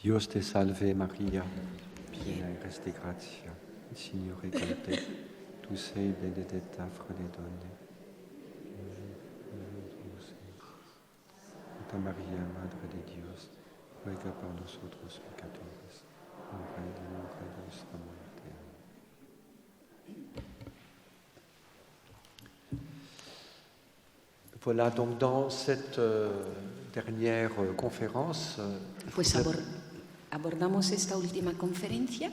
Dios te salve María, piena eres de gracia, il Signore è con te, tu sei benedetta fra le donne. Santa María, Madre de Dios, ruega por nosotros pecadores, ahora y en la hora de nuestra muerte. Voilà, donc dans cette dernière conférence, Pues abordamos esta última conferencia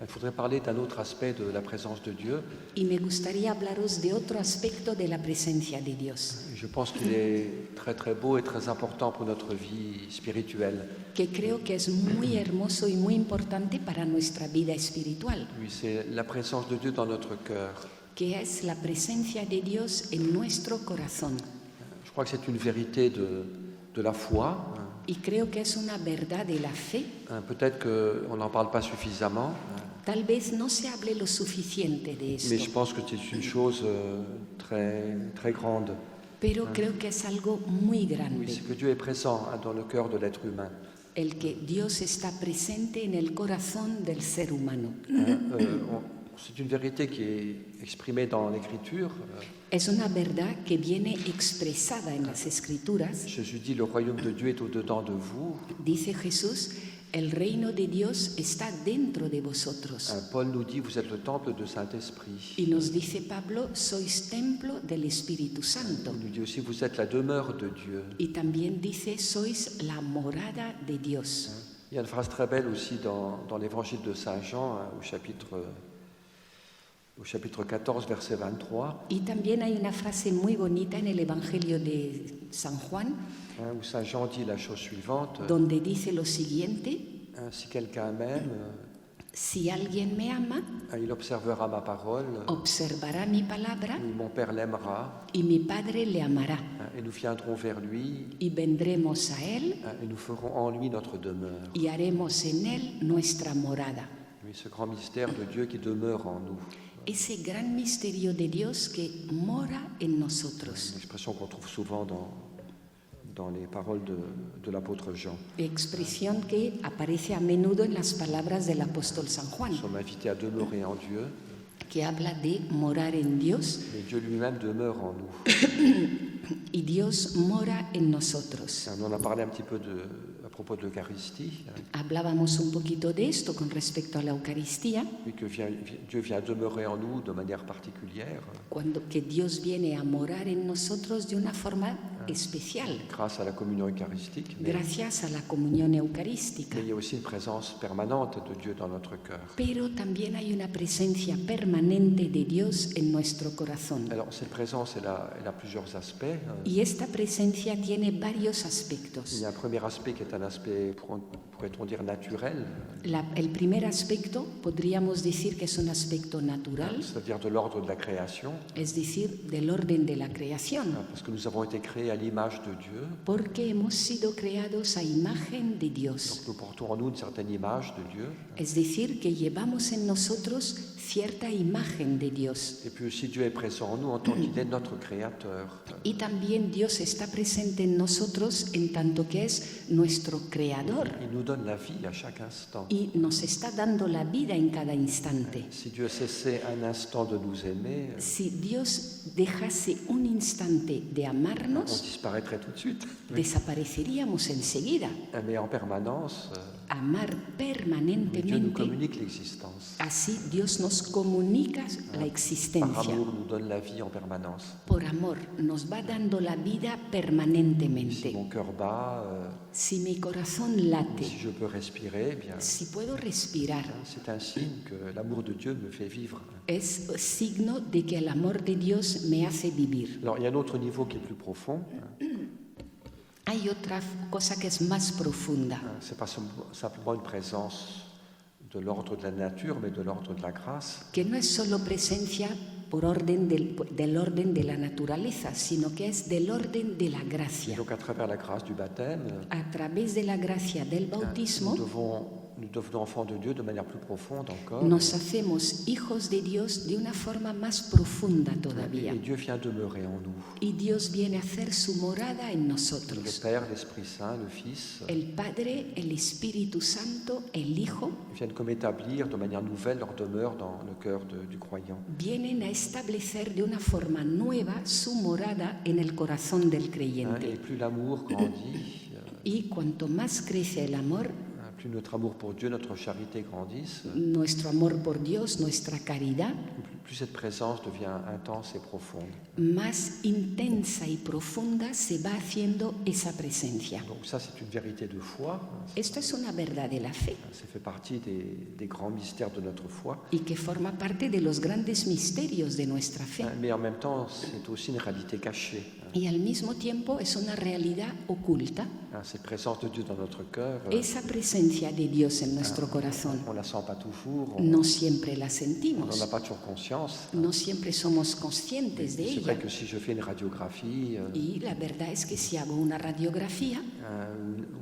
il faudrait parler d'un autre aspect de la présence de Dieu. y me gustaría hablaros de otro aspecto de la presencia de Dios, Je pense qu'il est très très beau et très important pour notre vie spirituelle. que creo que es muy hermoso y muy importante para nuestra vida espiritual, Oui, c'est la présence de Dieu dans notre cœur. que es la presencia de Dios en nuestro corazón. Je crois que c'est une vérité de la foi. Y creo que es una verdad de la fe. Peut-être qu'on n'en parle pas suffisamment, Tal vez no se hable lo suficiente de mais je esto, pense que c'est une chose très, très grande. pero creo que es algo muy Oui, grande, c'est que Dieu est présent dans le cœur de l'être humain. el que Dios está presente en el corazón del ser humano. C'est une vérité qui est exprimée dans l'Écriture. Es una verdad que viene expresada en las Escrituras. Jésus dit, le royaume de Dieu est au-dedans de vous. Dice Jesús, el reino de Dios está dentro de vosotros. Paul nous dit, vous êtes le temple de Saint-Esprit. Y nos dice Pablo, sois templo del Espíritu Santo. Il nous dit aussi, vous êtes la demeure de Dieu. Y también dice, sois la morada de Dios. Il y a une phrase très belle aussi dans l'évangile de Saint Jean, au chapitre 14, verset 23, Y también hay una frase muy bonita en el Evangelio de San Juan, où Saint Jean dit la chose suivante, donde dice lo siguiente, si quelqu'un m'aime, si alguien me ama, il observera ma parole, observará mi palabra et mon Père l'aimera, y mi Padre le amará. et nous viendrons vers lui, Y vendremos a él et nous ferons en lui notre demeure. y haremos en él nuestra morada. Oui, ce grand mystère de Dieu qui demeure en nous. Ese gran misterio de Dios que mora en nosotros. Une expression qu'on trouve souvent dans les paroles de l'apôtre Jean. Expresión que aparece a menudo en las palabras del apóstol San Nous Juan, sommes invités à demeurer en Dieu, que habla de morar en Dios mais Dieu lui-même demeure en nous. y Dios mora en nosotros. On en a parlé un petit peu à propos de l'Eucharistie, Hablábamos un poquito de esto con respecto a la Eucaristía, oui, que Dieu vient demeurer en nous de manière particulière, que Dios viene a morar en nosotros de una forma especial, grâce à la communion eucharistique, mais gracias a la comunión eucarística. il y a aussi une présence permanente de Dieu dans notre cœur. Pero también hay una presencia permanente de Dios en nuestro corazón. Alors cette présence, elle a plusieurs aspects. Y esta presencia tiene varios Il aspectos. y a un premier aspect qui est un aspect, pourrait-on dire, naturel, El primer aspecto podríamos decir que es un aspecto natural, c'est-à-dire de l'ordre de la création, es decir, del orden de la creación, parce que nous avons été créés à l'image de Dieu. porque hemos sido creados a imagen de Dios. Donc nous portons en nous une certaine image de Dieu. Es decir, que llevamos en nosotros cierta imagen de Dios. Et puis aussi Dieu est présent en nous en tant qu'il est notre créateur. Y también Dios está presente en nosotros en tanto que es nuestro creador Il nous donne la vie à chaque instant. y nos está dando la vida en cada instante. Si Dieu cessait un instant de nous aimer, Si Dios dejase un instante de on amarnos, disparaîtrait tout de suite. desapareceríamos enseguida. Mais en permanence, Amar Dieu nous permanentemente, communique l'existence. así Dios nos comunica la Par existencia. amour, nous donne la vie en permanence. Por amor nos va dando la vida Si permanentemente. mon cœur bat, Si mi corazón late, si je peux respirer, eh bien, si puedo respirar, c'est un signe que l'amour de Dieu me fait vivre. es signo de que el amor de Dios me hace vivir. Alors, il y a un autre niveau qui est plus profond. Hay otra cosa que es más profunda. C'est pas simplement une présence de l'ordre de la nature, mais de l'ordre de la grâce. Que no es solo presencia por orden del orden de la naturaleza, sino que es del orden de la Et gracia. donc, à travers la grâce du baptême, A través de la gracia del nous bautismo, devons nous devenons enfants de Dieu de manière plus profonde encore. nos hacemos hijos de Dios de una forma más profunda todavía. Et Dieu vient demeurer en nous. Y Dios viene a hacer su morada en Le nosotros. Père, l'Esprit Saint, le Fils El Padre, el Espíritu Santo, el Hijo, viennent comme établir de manière nouvelle leur demeure dans le cœur du croyant. vienen a establecer de una forma nueva su morada en el corazón del Et creyente. plus l'amour grandit, Y cuanto más crece el amor, plus notre amour pour Dieu, notre charité grandissent, nuestro amor por Dios, nuestra caridad, plus cette présence devient intense et profonde. más intensa y profunda se va haciendo esa presencia. Donc ça, c'est une vérité de foi. Esto es una verdad de la fe Ça fait partie des grands mystères de notre foi. y que forma parte de los grandes misterios de nuestra fe. Mais en même temps, c'est aussi une réalité cachée. Y al mismo tiempo es una realidad oculta. Cette présence de Dieu dans notre cœur, Esa presencia de Dios en nuestro corazón on ne la sent pas toujours, on no siempre la n'en sentimos, a pas toujours conscience. no siempre somos conscientes de C'est vrai ella. que si je fais une radiographie Y la verdad es que si hago una radiografía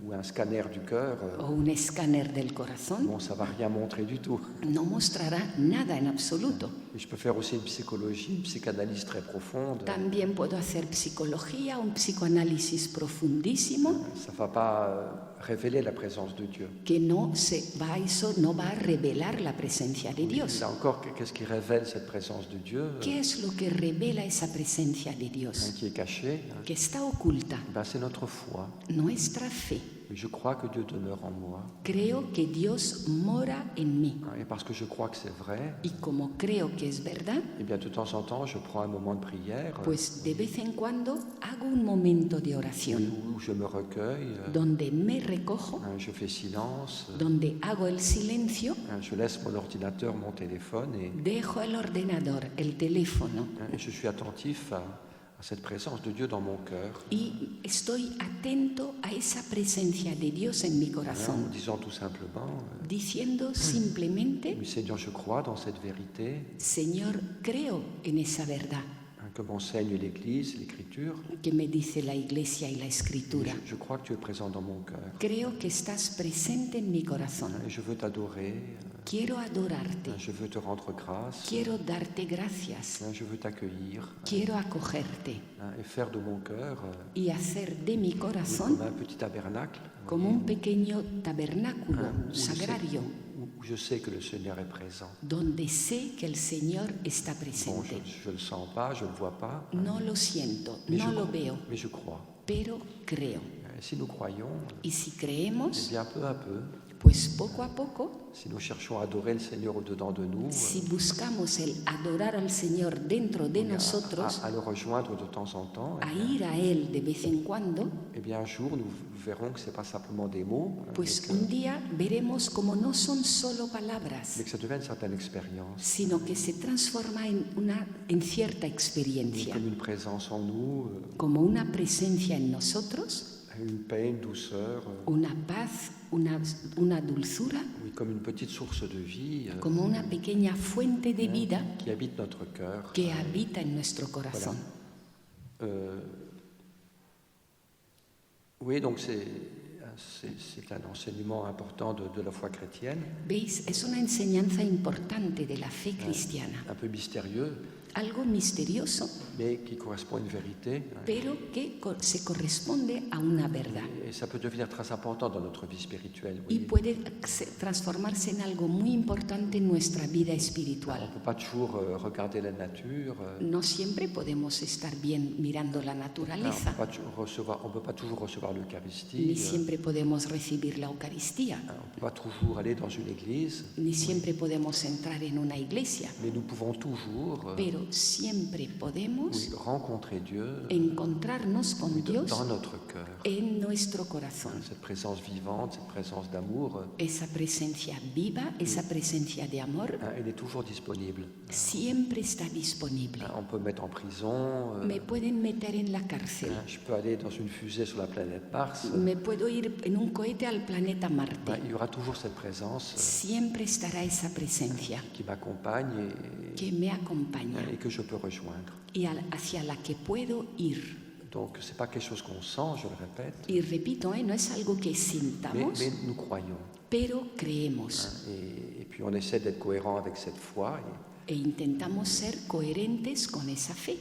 ou un scanner du cœur, o un escáner del corazón, bon, ça ne va rien montrer du tout. no mostrará nada en absoluto. Et je peux faire aussi une psychologie, une psychanalyse très profonde. También puedo hacer psicología, un psicoanálisis profundísimo, Ça ne va pas révéler la présence de Dieu. que eso no va a revelar la presencia de Dios. Là encore, qu'est-ce qui révèle cette présence de Dieu ¿Qué es lo que revela esa presencia de Dios? qui est cachée? Que está oculta, C'est notre foi. nuestra fe. Et je crois que Dieu demeure en moi. Creo que Dios mora en mí. Et parce que je crois que c'est vrai, Y como creo que es verdad, eh bien de temps en temps, je prends un moment de prière pues de vez en cuando hago un momento de oración où je me recueille, donde me recojo, je fais silence, donde hago el silencio, je laisse mon ordinateur, mon téléphone dejo el ordenador, el teléfono et je suis attentif à cette présence de Dieu dans mon cœur, y estoy atento a esa presencia de Dios en mi en corazón, disant tout simplement, diciendo simplemente, mais Seigneur, je crois dans cette vérité Señor, creo en esa verdad que m'enseigne l'Église, l'Écriture. que me dice la Iglesia y la Escritura. Je crois que tu es présent dans mon cœur. Creo que estás presente en mi corazón. Et je veux t'adorer, Quiero adorarte, je veux te rendre grâce, quiero darte gracias, je veux t'accueillir quiero acogerte et faire de mon cœur y hacer de mi comme corazón un petit tabernacle como un pequeño tabernáculo sagrario où je sais que le Seigneur est présent. donde sé que el Señor está Bon, presente. je ne le sens pas, je ne le vois pas, No lo siento, mais, no lo veo, mais je crois. pero creo. Et si nous croyons, Y si eh creemos, bien peu à peu, pues poco a poco, si nous cherchons à adorer le Seigneur au-dedans de nous, si buscamos el adorar al Señor dentro de nosotros, à le rejoindre de temps en temps, a ir a Él de vez en cuando, eh bien un jour nous verrons que ce n'est pas simplement des mots, pues un día veremos como no son solo palabras, mais que ça devient une certaine expérience, sino que se transforma en cierta experiencia, comme une présence en nous, como una presencia en nosotros, une paix, une douceur, una paz, una dulzura, oui, comme une petite source de vie como una pequeña fuente de vida qui habite notre cœur. que habita en nuestro corazón. Oui, donc c'est un enseignement important de la foi chrétienne, ¿Veis? Es una enseñanza importante de la fe cristiana, un peu mystérieux, algo misterioso, mais qui correspond à une vérité. pero que se corresponde a una verdad Et ça peut devenir très important dans notre vie spirituelle. y Oui. puede transformarse en algo muy importante en nuestra vida On espiritual. ne peut pas toujours regarder la nature, No siempre podemos estar bien mirando la on naturaleza, ne peut pas toujours recevoir ni l'Eucharistie, siempre podemos recibir la Eucaristía, on ne peut pas toujours aller dans une église, ni siempre podemos entrar en una iglesia, mais nous pouvons toujours pero siempre podemos oui, rencontrer Dieu encontrarnos con oui, Dios dans notre cœur. en nuestro corazón. Cette présence vivante, cette présence d'amour, Esa presencia viva, esa presencia de amor, elle est toujours disponible. siempre está disponible. On peut me mettre en prison, Me pueden meter en la cárcel, je peux aller dans une fusée sur la planète Mars. me puedo ir en un cohete al planeta Marte. Il y aura toujours cette présence Siempre estará esa presencia qui m'accompagne que me acompaña et que je peux rejoindre. y hacia la que puedo ir. Donc ce n'est pas quelque chose qu'on sent, je le répète, Y repito, no es algo que mais sintamos, nous croyons. pero creemos Et puis on essaie d'être cohérent avec cette foi. e intentamos ser coherentes con esa fe.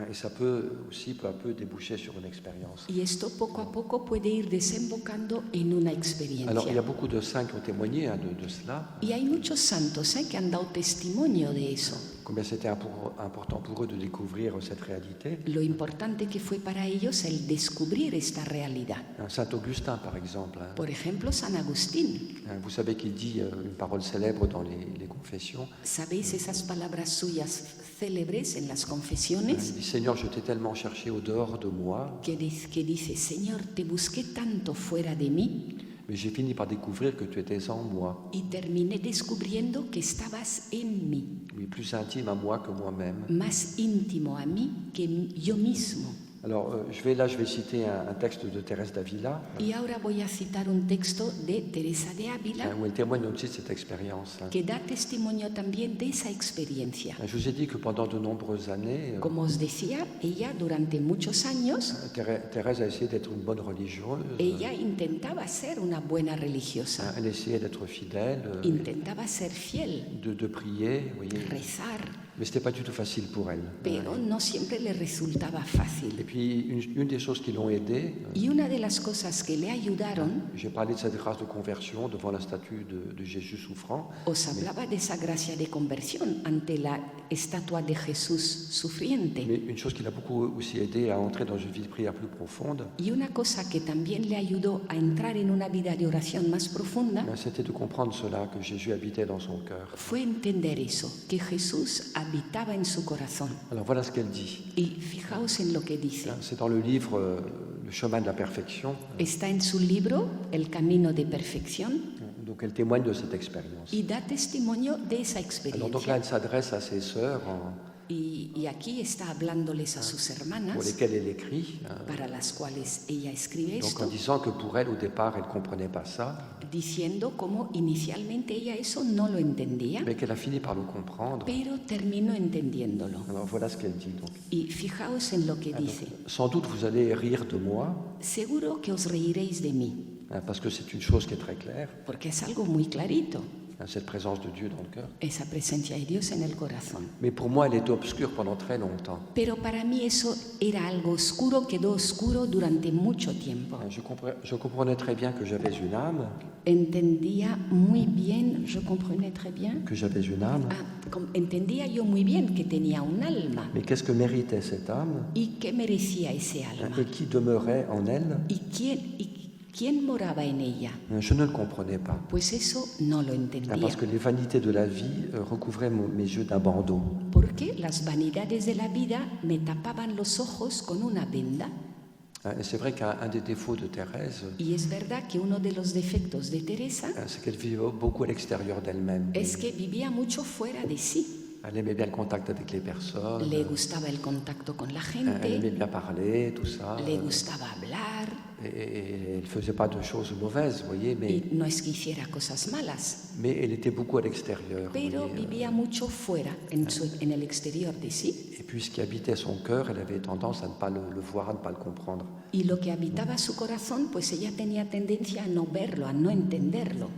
Et ça peut aussi peu à peu déboucher sur une expérience. Y esto poco a poco puede ir desembocando en una Alors il y experiencia. a beaucoup de saints qui ont témoigné de cela, Y hay muchos santos que han dado testimonio de eso. combien c'était important pour eux de découvrir cette réalité. Lo importante que fue para ellos el descubrir esta realidad. Saint Augustin par exemple, Por ejemplo, San Agustín. vous savez qu'il dit une parole célèbre dans les confessions. ¿Sabéis esas palabras suyas célebres en las Il confesiones? dit Seigneur, je t'ai tellement cherché au dehors de moi, Que dice, Señor, te busqué tanto fuera de mí mais j'ai fini par découvrir que tu étais en moi, y terminé descubriendo que estabas en mí, oui, plus intime à moi que moi-même. más íntimo a mí que yo mismo. Alors je vais citer un texte de Thérèse d'Avila, Y ahora voy a citar un texto de Teresa de Ávila où elle témoigne aussi de cette expérience. que da testimonio también de esa experiencia. Je vous ai dit que pendant de nombreuses années, Como os decía, ella durante muchos años, Thérèse a essayé d'être une bonne religieuse, ella intentaba ser una buena religiosa, elle essayait d'être fidèle, intentaba ser fiel, de prier, vous voyez. rezar, Mais ce n'était pas du tout facile pour elle. pero no siempre le resultaba Et fácil. puis, une des choses qui l'ont aidée, Y una de las cosas que le ayudaron, j'ai parlé de cette grâce de conversion devant la statue de Jésus souffrant, os hablaba de esa gracia de conversión ante la estatua de Jesús sufriente. mais une chose qui l'a beaucoup aussi aidée à entrer dans une vie de prière plus profonde, Y una cosa que también le ayudó a entrar en una vida de oración más profunda c'était de comprendre cela, que Jésus habitait dans son cœur. fue entender eso, que Jesús habitaba en su corazón. Alors voilà ce qu'elle dit. Y fijaos en lo que dice. C'est dans le livre Le chemin de la perfection. Está en su libro El camino de perfección Donc elle témoigne de cette expérience. y da testimonio de esa Alors donc là, experiencia. elle s'adresse à ses sœurs Y aquí está hablándoles a sus pour hermanas, lesquelles elle écrit, para las cuales ella escribe donc en esto, disant que pour elle, au départ, elle ne comprenait pas ça, diciendo cómo inicialmente ella eso no lo entendía, mais qu'elle a fini par le comprendre. pero terminó entendiéndolo. Alors voilà ce qu'elle dit. Donc. Y fijaos en lo que dice. Sans doute vous allez rire de moi, Seguro que os reiréis de mí, parce que c'est une chose qui est très claire, porque es algo muy clarito, cette présence de Dieu dans le cœur. esa presencia de Dios en el corazón. Mais pour moi, elle était obscure pendant très longtemps. Pero para mí eso era algo oscuro, quedó oscuro durante mucho tiempo. Je comprenais très bien que j'avais une âme, Entendía muy bien, je comprenais très bien, entendía yo muy bien que tenía un alma. mais qu'est-ce que méritait cette âme ¿Y qué merecía ese alma? et qui demeurait en elle? ¿Y quién moraba en ella? Je ne le comprenais pas. Pues eso no lo entendía. Parce que les vanités de la vie recouvraient mes yeux d'un bandeau. Porque las vanidades de la vida me tapaban los ojos con una venda. Et c'est vrai qu'un des défauts de Thérèse, Y es verdad que uno de los defectos de Teresa c'est qu'elle vivait beaucoup à l'extérieur d'elle-même. es que vivía mucho fuera de sí. Elle aimait bien le contact avec les personnes, Le gustaba el contacto con la elle aimait gente, bien parler, tout ça. le gustaba hablar, Et elle ne faisait pas de choses mauvaises, vous voyez, y no es que hiciera cosas malas, mais elle était beaucoup à l'extérieur. vous pero voyez. vivía mucho fuera, en el exterior de sí. Et puis ce qui habitait son cœur, elle avait tendance à ne pas le voir, à ne pas le comprendre. Y lo que habitaba su corazón, pues ella tenía tendencia a no verlo, a no entenderlo.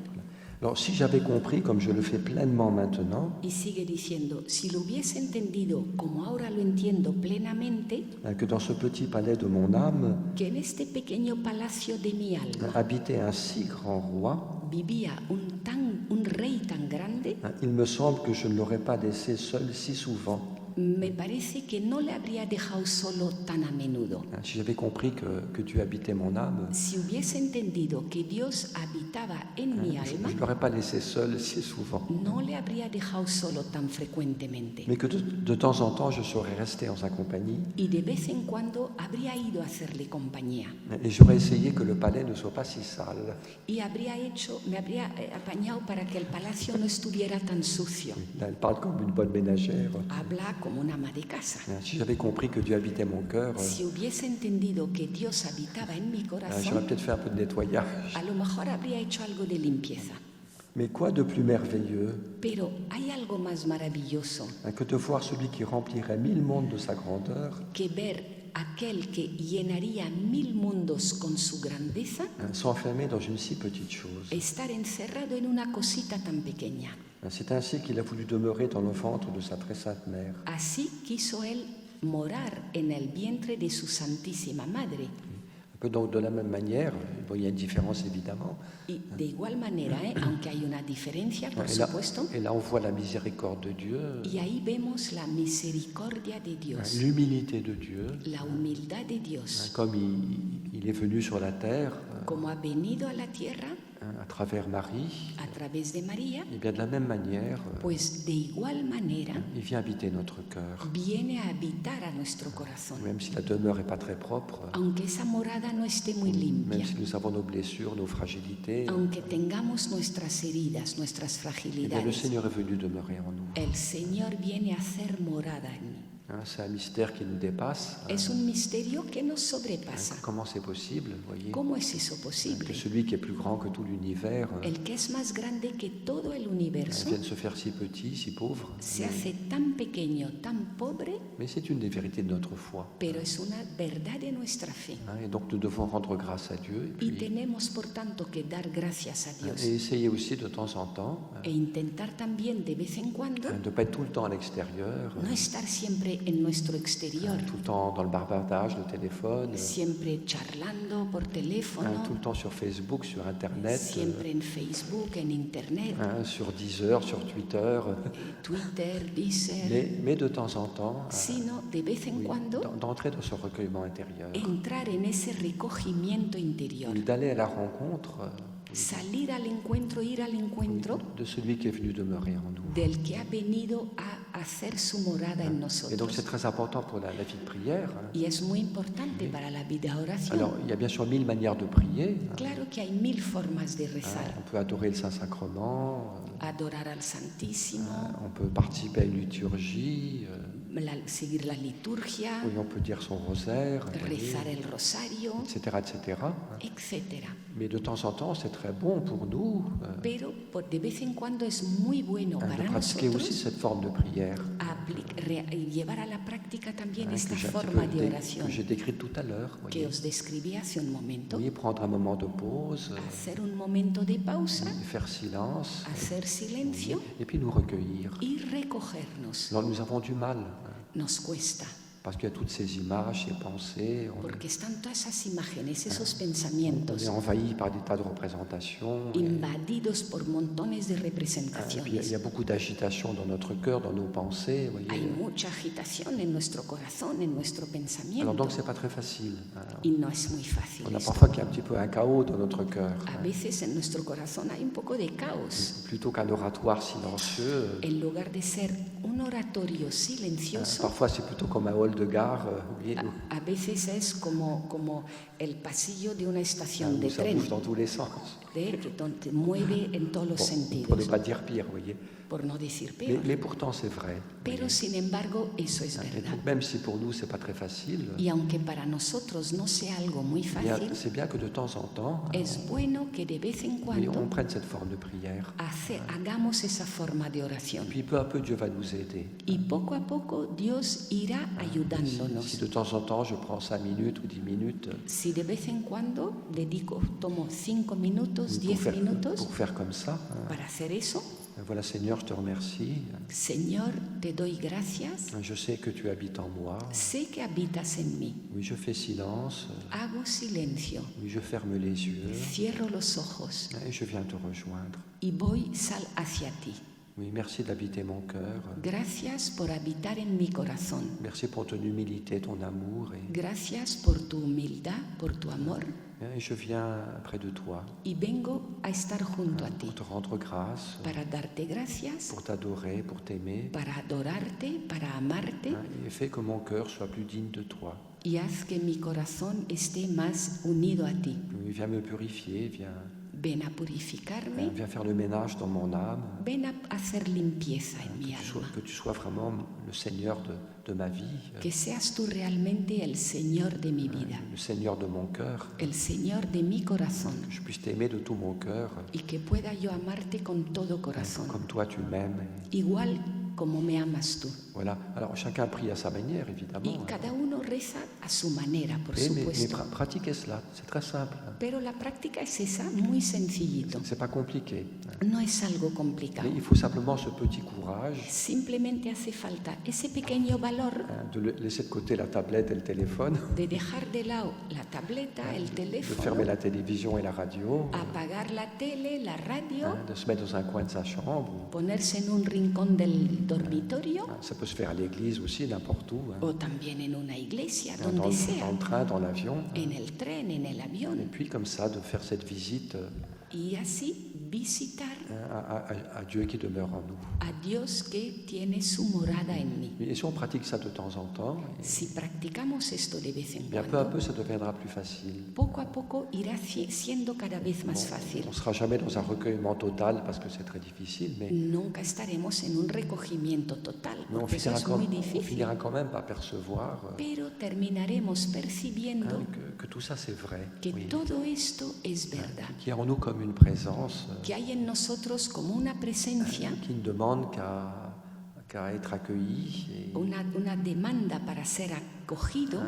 Alors si j'avais compris, comme je le fais pleinement maintenant, Y sigue diciendo, si lo hubiese entendido como ahora lo entiendo plenamente, que dans ce petit palais de mon âme que en este pequeño palacio de mi alma habitait un si grand roi, vivía un rey tan grande, il me semble que je ne l'aurais pas laissé seul si souvent. me parece que no le habría dejado solo tan a menudo. Si j'avais compris que Dieu habitait mon âme, Si hubiese entendido que Dios habitaba en mi alma, je ne l'aurais pas laissé seul si souvent. no le habría dejado solo tan frecuentemente. Mais que de temps en temps, je serais resté en sa compagnie Y de vez en cuando habría ido a hacerle compañía. et j'aurais essayé que le palais ne soit pas si sale. Y me habría apañado para que el palacio no estuviera tan sucio. Là, elle parle comme une bonne ménagère. Habla como una ama de casa. Si j'avais compris que Dieu habitait mon cœur, Si hubiese entendido que Dios habitaba en mi j'aurais corazón, peut-être fait un peu de nettoyage. a lo mejor habría hecho algo de limpieza. Mais quoi de plus merveilleux Pero hay algo más maravilloso que de voir celui qui remplirait 1000 mondes de sa grandeur que ver aquel que llenaría 1000 mundos con su grandeza, s'enfermer dans une si petite chose. estar encerrado en una cosita tan pequeña. C'est ainsi qu'il a voulu demeurer dans le ventre de sa très sainte mère. Así quiso él morar en el vientre de su Santísima Madre. Donc de la même manière, bon, il y a une différence évidemment. Y de igual manera, aunque hay una diferencia, por supuesto. Et là, on voit la miséricorde de Dieu. Y ahí vemos la misericordia de Dios. L'humilité de Dieu. La humildad de Dios. Comme il est venu sur la terre. Como ha venido a la tierra. À travers Marie. A través de María. Et bien de la même manière. Pues de igual manera. Il vient habiter notre cœur. Viene a habitar a nuestro corazón. Même si la demeure n'est pas très propre. Aunque esa morada no esté muy limpia. Même si nous avons nos blessures, nos fragilités. Aunque tengamos nuestras heridas, nuestras fragilidades. Le Seigneur est venu demeurer en nous. El Señor viene a hacer morada en mí. C'est un mystère qui nous dépasse. Es un misterio que nos sobrepasa. Comment c'est possible, voyez? ¿Cómo es eso posible? Que celui qui est plus grand que tout l'univers, el que es más grande que todo el universo, vienne se faire si petit, si pauvre. Se hace tan pequeño, tan pobre. Mais c'est une des vérités de notre foi. Pero es una verdad de nuestra fe. Et donc nous devons rendre grâce à Dieu. Y tenemos por tanto que dar gracias a Dios. Et essayer aussi de temps en temps. E intentar también de vez en cuando. De ne pas être tout le temps à l'extérieur. No estar siempre en nuestro exterior. Tout le temps dans le bavardage, le téléphone. Siempre charlando por teléfono. Tout le temps sur Facebook, sur Internet. Siempre en Facebook, en Internet. Sur Deezer, sur Twitter. Twitter, Deezer. Mais de temps en temps. Sino de vez en cuando. D'entrer dans ce recueillement intérieur. Entrar en ese recogimiento interior. D'aller à la rencontre. Salir al encuentro, ir al encuentro. De celui qui est venu demeurer en nous. Del que ha venido a hacer su morada en nosotros. Et donc c'est très important pour la vie de prière. Y es muy importante para la vida de oración. Alors il y a bien sûr 1000 manières de prier. Claro que hay 1000 formas de rezar. On peut adorer le Saint-Sacrement. Adorar al Santísimo. On peut participer à une liturgie. Seguir la liturgia. Oui, on peut dire son rosaire. Rezar el rosario. Etc. etc. Etcétera. Mais de temps en temps, c'est très bon pour nous. Pero de vez en cuando es muy bueno para de pratiquer nosotros. Aussi cette forme de prière. Llevar a la práctica también esta forma de oración. Que j'ai décrite tout à l'heure. Que os describí hace un momento. Oui, prendre un moment de pause. Hacer un momento de pausa. Faire silence. Hacer silencio. Et puis nous recueillir. Y recogernos. Alors nous avons du mal. Nos cuesta. Parce qu'il y a toutes ces images, ces pensées. Porque están todas esas imágenes, esos pensamientos. On est envahi par des tas de représentations. Invadidos por montones de representaciones. Il y a beaucoup d'agitation dans notre cœur, dans nos pensées. Voyez. Hay mucha agitación en nuestro corazón, en nuestro pensamiento. Alors donc c'est pas très facile. Y no es muy fácil. On a parfois qu'il y a un petit peu un chaos dans notre cœur. A veces en nuestro corazón hay un poco de caos. Plutôt qu'un oratoire silencieux. En lugar de ser un oratorio silencioso. Parfois c'est plutôt comme un hall de gare. A veces es como el pasillo de una estación de tren. Bouge dans tous les sens. Que te mueve en todos los sentidos. Pour ne pas dire pire, voyez. Por no decir peor. Mais pourtant c'est vrai. Pero sin embargo eso es verdad. Même si pour nous c'est pas très facile. Y aunque para nosotros no sea algo muy fácil. C'est bien que de temps en temps. Es bueno que de vez en cuando. On prenne cette forme de prière. Hagamos esa forma de oración. Puis peu à peu Dieu va nous aider. Y poco a poco Dios irá ayudándonos. Si de temps en temps je prends 5 minutes ou 10 minutes. Si de vez en cuando tomo 5 minutos, 10 minutos. Pour faire comme ça. Para hacer eso. Voilà, Seigneur, je te remercie. Señor, te doy gracias. Je sais que tu habites en moi. Sé que habitas en mí. Oui, je fais silence. Hago silencio. Oui, je ferme les yeux. Cierro los ojos. Et je viens te rejoindre. Y voy hacia ti. Oui, merci d'habiter mon cœur. Gracias por habitar en mi corazón. Merci pour ton humilité, ton amour. Gracias por tu humildad, por tu amor. Et je viens près de toi. Y vengo a estar junto a ti. Pour te rendre grâce. Para darte gracias. Pour t'adorer, pour t'aimer. Para adorarte, para amarte. Et fais que mon cœur soit plus digne de toi. Y haz que mi corazón esté más unido a ti. Oui, viens me purifier, viens. Ven a purificarme. Viens faire le ménage dans mon âme. Ven a hacer limpieza en mi alma. Que tu sois vraiment le Seigneur de ma vie. Que seas tú realmente el Señor de mi vida. Le Seigneur de mon cœur. El Señor de mi corazón. Que je puisse t'aimer de tout mon cœur. Y que pueda yo amarte con todo corazón. Comme toi tu m'aimes. Igual como me amas tú. Voilà. Alors chacun prie à sa manière, évidemment. Y cada uno reza a su manera, por Mais supuesto. pratiquez cela, c'est très simple. Pero la práctica es esa, muy sencillito. C'est pas compliqué. No es algo complicado. Mais il faut simplement ce petit courage. Simplemente hace falta ese pequeño valor De laisser de côté la tablette et le téléphone. de dejar de lado la tableta, el De teléfono, fermer la télévision et la radio. apagar la tele, la radio, De se mettre dans un coin de sa chambre. ponerse en un rincón del dormitorio Ça peut se faire à l'église aussi, n'importe où. o también en una iglesia, Dans donde sea, le train, dans l'avion. en el tren, en el Et avión, puis comme ça, de faire cette visite y así visitar à Dieu qui demeure en nous. a Dios que tiene su morada en mí. Et si on pratique ça de temps en temps, Si practicamos esto de vez en bien peu à cuando, peu, ça deviendra plus facile. poco a poco irá siendo cada vez más fácil. On ne sera jamais dans un recueillement total parce que c'est très difficile, mais Nunca estaremos en un recogimiento total, on porque eso es muy difícil. finira quand même par percevoir Pero terminaremos percibiendo que tout ça c'est vrai, que oui. todo esto es verdad, Qu'il y a en nous comme une présence que hay en nosotros como una presencia, qui ne demande qu'à être accueilli una demanda para ser acogido,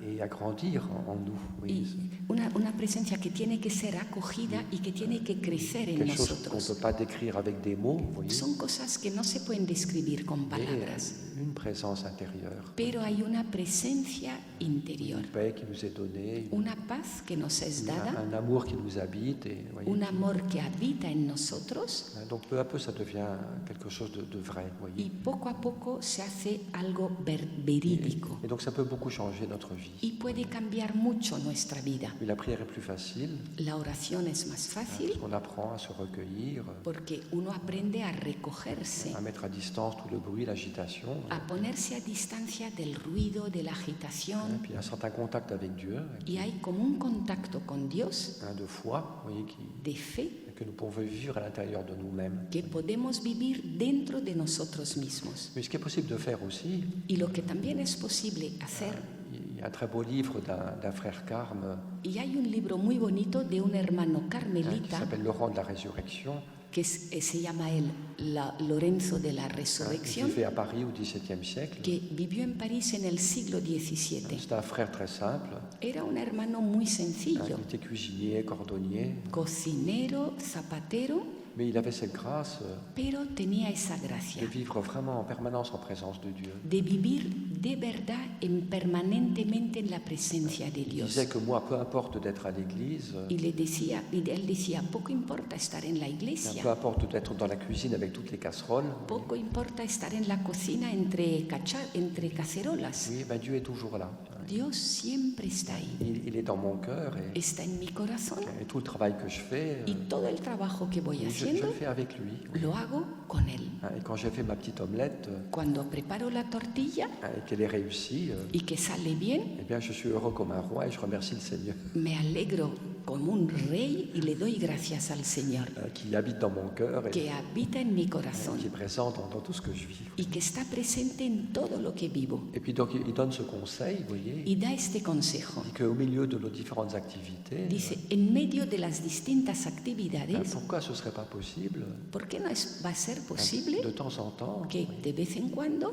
et à grandir en nous. Oui. y una presencia que tiene que ser acogida y que tiene que crecer en Quelque chose qu'on ne nosotros. peut pas décrire avec des mots, vous voyez, Son cosas que no se pueden describir con mais palabras, une présence intérieure, pero hay una presencia interior, une paix qui nous est donnée, una paz que nos es dada, un amour qui nous habite. Et, vous voyez, un amor que habita en nosotros, donc peu à peu, ça devient quelque chose de vrai. Vous y voyez. poco a poco se hace algo verídico Et donc ça peut beaucoup changer notre vie. y puede cambiar mucho nuestra vida. Mais la prière est plus facile La oración es más fácil parce qu'on apprend à se recueillir, porque uno aprende a recogerse, à mettre à distance tout le bruit, l'agitation, a ponerse a distancia del ruido, de la et agitación, puis un certain contact avec Dieu, y hay como un contacto con Dios de foi, vous voyez, de fe que nous pouvons vivre à l'intérieur de nous-mêmes. que podemos vivir dentro de nosotros mismos. Mais ce qui est possible de faire aussi, Y lo que también es posible hacer, il y a un très beau livre d'un frère Carme y hay un libro muy bonito de un hermano qui carmelita s'appelle Laurent de la Résurrection, que se llama él Lorenzo de la qui Resurrección, vivait à Paris au XVIIe siècle. que vivió en París en el siglo XVII. C'est un frère très simple. Era un hermano muy Il sencillo, était cuisinier, cordonnier, cocinero, zapatero, mais il avait cette grâce pero tenía esa de gracia vivre vraiment en permanence en présence de Dieu. de vivir de verdad permanentemente en la presencia de Il Dios. disait que moi, peu importe d'être à l'église, Y él decía, poco importa estar en la iglesia, peu importe d'être dans la cuisine avec toutes les casseroles, poco importa estar en la cocina entre cacerolas. oui, ben Dieu est toujours là. Dios siempre está ahí, Il est dans mon cœur está en mi corazón, et tout le travail que je fais, y todo el trabajo que voy je haciendo le fais avec lui. lo hago con él. Et quand j'ai fait ma petite omelette Cuando preparo la tortilla et qu'elle est réussie, y que sale bien, eh bien, je suis heureux comme un roi et je remercie le Seigneur me alegro como un rey y le doy gracias al Señor, qui habite dans mon cœur et que habita en mi corazón qui est présent dans tout ce que je vis. y que está presente en todo lo que vivo. Et puis donc il donne ce conseil, vous voyez, Y da este consejo. il dit qu'au milieu de nos différentes activités, Dice, en medio de las distintas actividades, pourquoi ce ne serait pas possible ¿por qué no va a ser posible de temps en temps, que de vez en cuando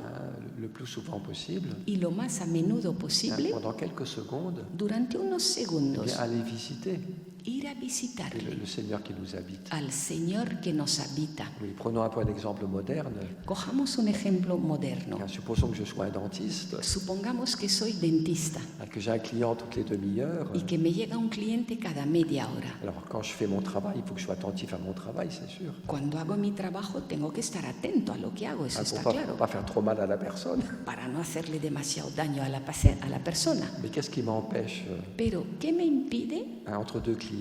le plus souvent possible, y lo más a menudo posible, pendant quelques secondes, durante unos eh segundos, bien, aller visiter ir a visitarle le Seigneur qui nous habite. al Señor que nos habita? Oui, prenons un peu un exemple moderne. Cojamos un ejemplo moderno. Supposons que je sois un dentiste, Supongamos que soy dentista que j'ai un client toutes les demi-heures. y que me llega un cliente cada media hora. Alors quand je fais mon travail, il faut que je sois attentif à mon travail, c'est sûr. Cuando hago mi trabajo tengo que estar atento a lo que hago, eso está Pour claro, pas faire trop mal à la personne. para no hacerle demasiado daño a la persona. Mais qu'est-ce qui m'empêche, Pero, ¿qué me impide entre deux clients,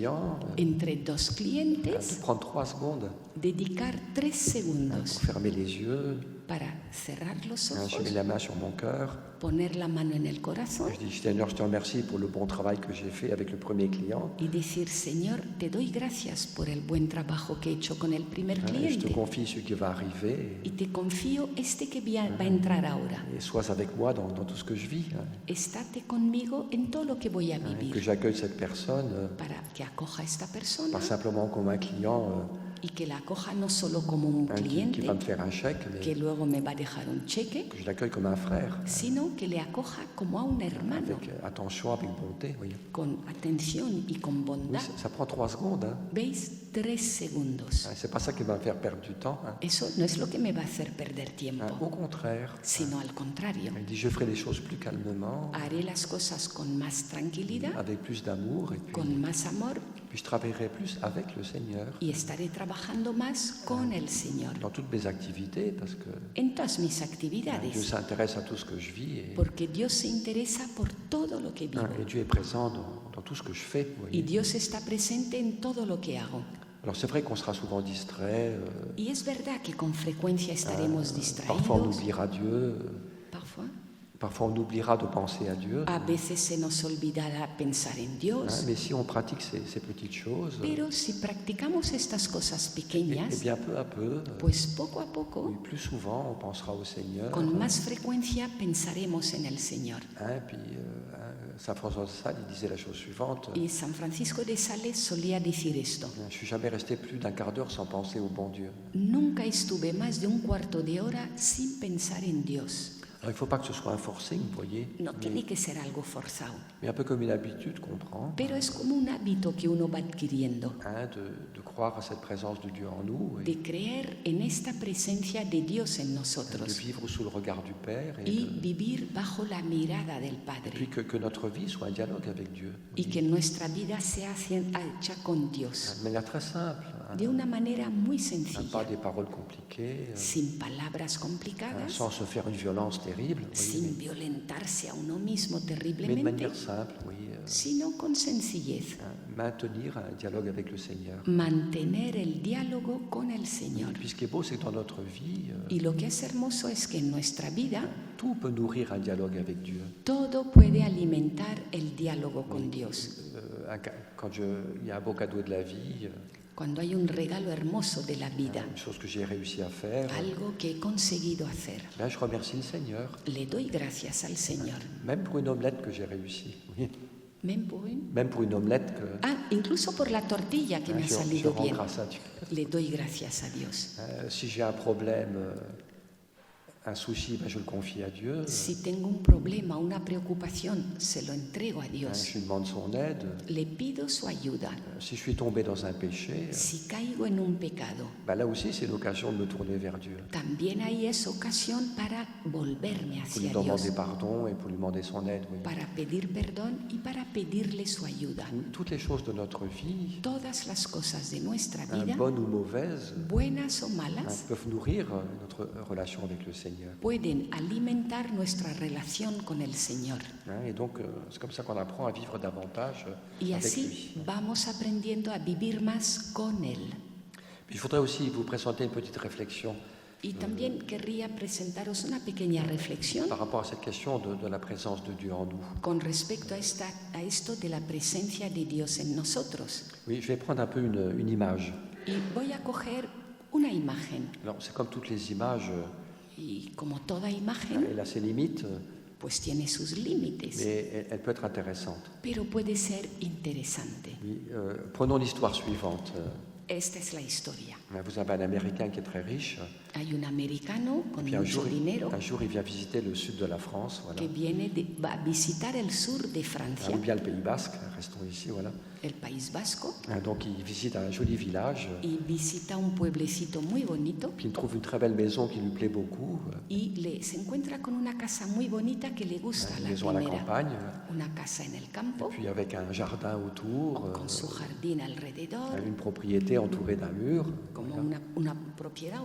entre dos de clientes prendre 3 secondes dedicar 3 pour segundos fermer les yeux, para cerrar los je ojos, mets la main sur mon cœur, poner la mano en el corazón je dis Seigneur, je te remercie pour le bon travail que j'ai fait avec le premier client. y decir, Señor, te doy gracias por el buen trabajo que he hecho con el primer Je te cliente confie celui qui va arriver y te confío este que va a entrar ahora. et sois avec moi dans tout ce que je vis. Estate conmigo en todo lo que voy a Que vivir j'accueille cette personne para que acoja a esta persona pas simplement comme un client y que la acoja no solo como un qui cliente va me faire un chèque, mais que luego me va a dejar un cheque, que je l'accueille comme un frère, sino que le acoja como a un hermano, avec attention, avec bonté. Vous voyez. con atención y con Oui, bondad. ça prend 3 secondes. Hein. ¿Veis? 3 segundos. C'est pas ça qui va me faire perdre du temps. Hein. Eso no es lo que me va a hacer perder tiempo, Au contraire, sino al contrario. il dit je ferai les choses plus calmement, Haré las cosas con más tranquilidad, avec plus d'amour, et con más amor, puis je travaillerai plus avec le Seigneur y estaré trabajando más con el Señor dans toutes mes activités, parce que en todas mis Dieu actividades, s'intéresse à tout ce que je vis, porque Dios se interesa por todo lo que vivo et Dieu est présent dans tout ce que je fais. Vous y voyez. Dios está presente en todo lo que hago. Alors c'est vrai qu'on sera souvent distrait, Y es verdad que con frecuencia estaremos parfois on distraídos, oubliera Dieu, parfois on oubliera de penser à Dieu. a veces se nos olvidará pensar en Dios, Mais si on pratique ces petites choses, pero si practicamos estas cosas et pequeñas, bien peu à peu, pues poco a poco, oui, plus souvent on pensera au Seigneur. con más frecuencia pensaremos en el Señor. Puis Saint François de Sales, il disait la chose suivante. Y San Francisco de Sales solía decir esto: Je ne suis jamais resté plus d'un quart d'heure sans penser au bon Dieu. nunca estuve más de un cuarto de hora sin pensar en Dios. Alors, il ne faut pas que ce soit un forcing, vous voyez, No tiene que ser algo forzado, mais un peu comme une habitude qu'on prend, pero es como un hábito que uno va adquiriendo, de croire à cette présence de Dieu en nous, et de creer en esta presencia de Dios en de nosotros vivre sous le regard du Père, y vivir bajo la mirada del puis Padre, que notre vie soit un dialogue avec Dieu, y que nuestra vida sea hecha con Dios de manière très simple, de una manera muy pas sencilla, des paroles compliquées, sin palabras complicadas, sans se faire une violence terrible, vous voyez, sin violentarse a uno mismo mais de terriblemente, manière simple, oui, sino con sencillez. maintenir un dialogue avec le Seigneur. Mantener el diálogo con el Señor. Puis ce qui est beau, c'est que dans notre vie, Y lo que es hermoso es que en nuestra vida tout peut nourrir un dialogue avec Dieu. todo puede alimentar el diálogo con Dios. Quand il y a un beau cadeau de la vie, Cuando hay un regalo hermoso de la vida, une chose que j'ai réussi à faire, algo que he conseguido hacer, je remercie le Seigneur, le doy gracias al Señor. même pour une omelette que j'ai réussi. Oui. Même pour une omelette que incluso por la tortilla que me ha je salido rends bien, grâce à Dieu. le doy gracias a Dios. Si j'ai un problème, un souci, je le confie à Dieu. Si tengo un problema, una preocupación, se lo entrego a Dios. Je lui demande son aide. Le pido su ayuda. Si je suis tombé dans un péché, Si caigo en un pecado, là aussi c'est l'occasion de me tourner vers Dieu. también ahí es ocasión para volverme Pour lui hacia Dios, demander pardon et pour lui demander son aide. Oui. para pedir perdón y para pedirle su ayuda. Toutes les choses de notre vie, Todas las cosas de nuestra vida, bonnes ou mauvaises, buenas o malas, peuvent nourrir notre relation avec le Seigneur. pueden alimentar nuestra relación con el Señor. Et donc, c'est comme ça qu'on apprend à vivre davantage Y avec así lui. vamos aprendiendo a vivir más con Él. Puis, je voudrais aussi vous présenter une petite réflexion Y también querría presentaros una pequeña reflexión par rapport à cette question de la présence de Dieu en nous. con respecto a esto de la presencia de Dios en nosotros. Oui, je vais prendre un peu une image. Y voy a coger una imagen. Alors, c'est comme toutes les images, Y como toda imagen, elle a ses limites, pues tiene sus límites, mais elle peut être intéressante. pero puede ser interesante. Oui, prenons l'histoire suivante. Esta es la historia. Vous avez un Américain qui est très riche, Hay un americano con puis mucho dinero un jour il vient visiter le sud de la France, voilà. que va a visitar el sur de Francia, Ou bien le Pays Basque, restons ici, voilà. el País Vasco, Donc il visite un joli village, y visita un pueblecito muy bonito puis il trouve une très belle maison qui lui plaît beaucoup, y se encuentra con una casa muy bonita que le gusta, une la maison à la primera, campagne, una casa en el campo, puis avec un jardin autour, con su jardín alrededor, une propriété entourée d'un mur. como una propiedad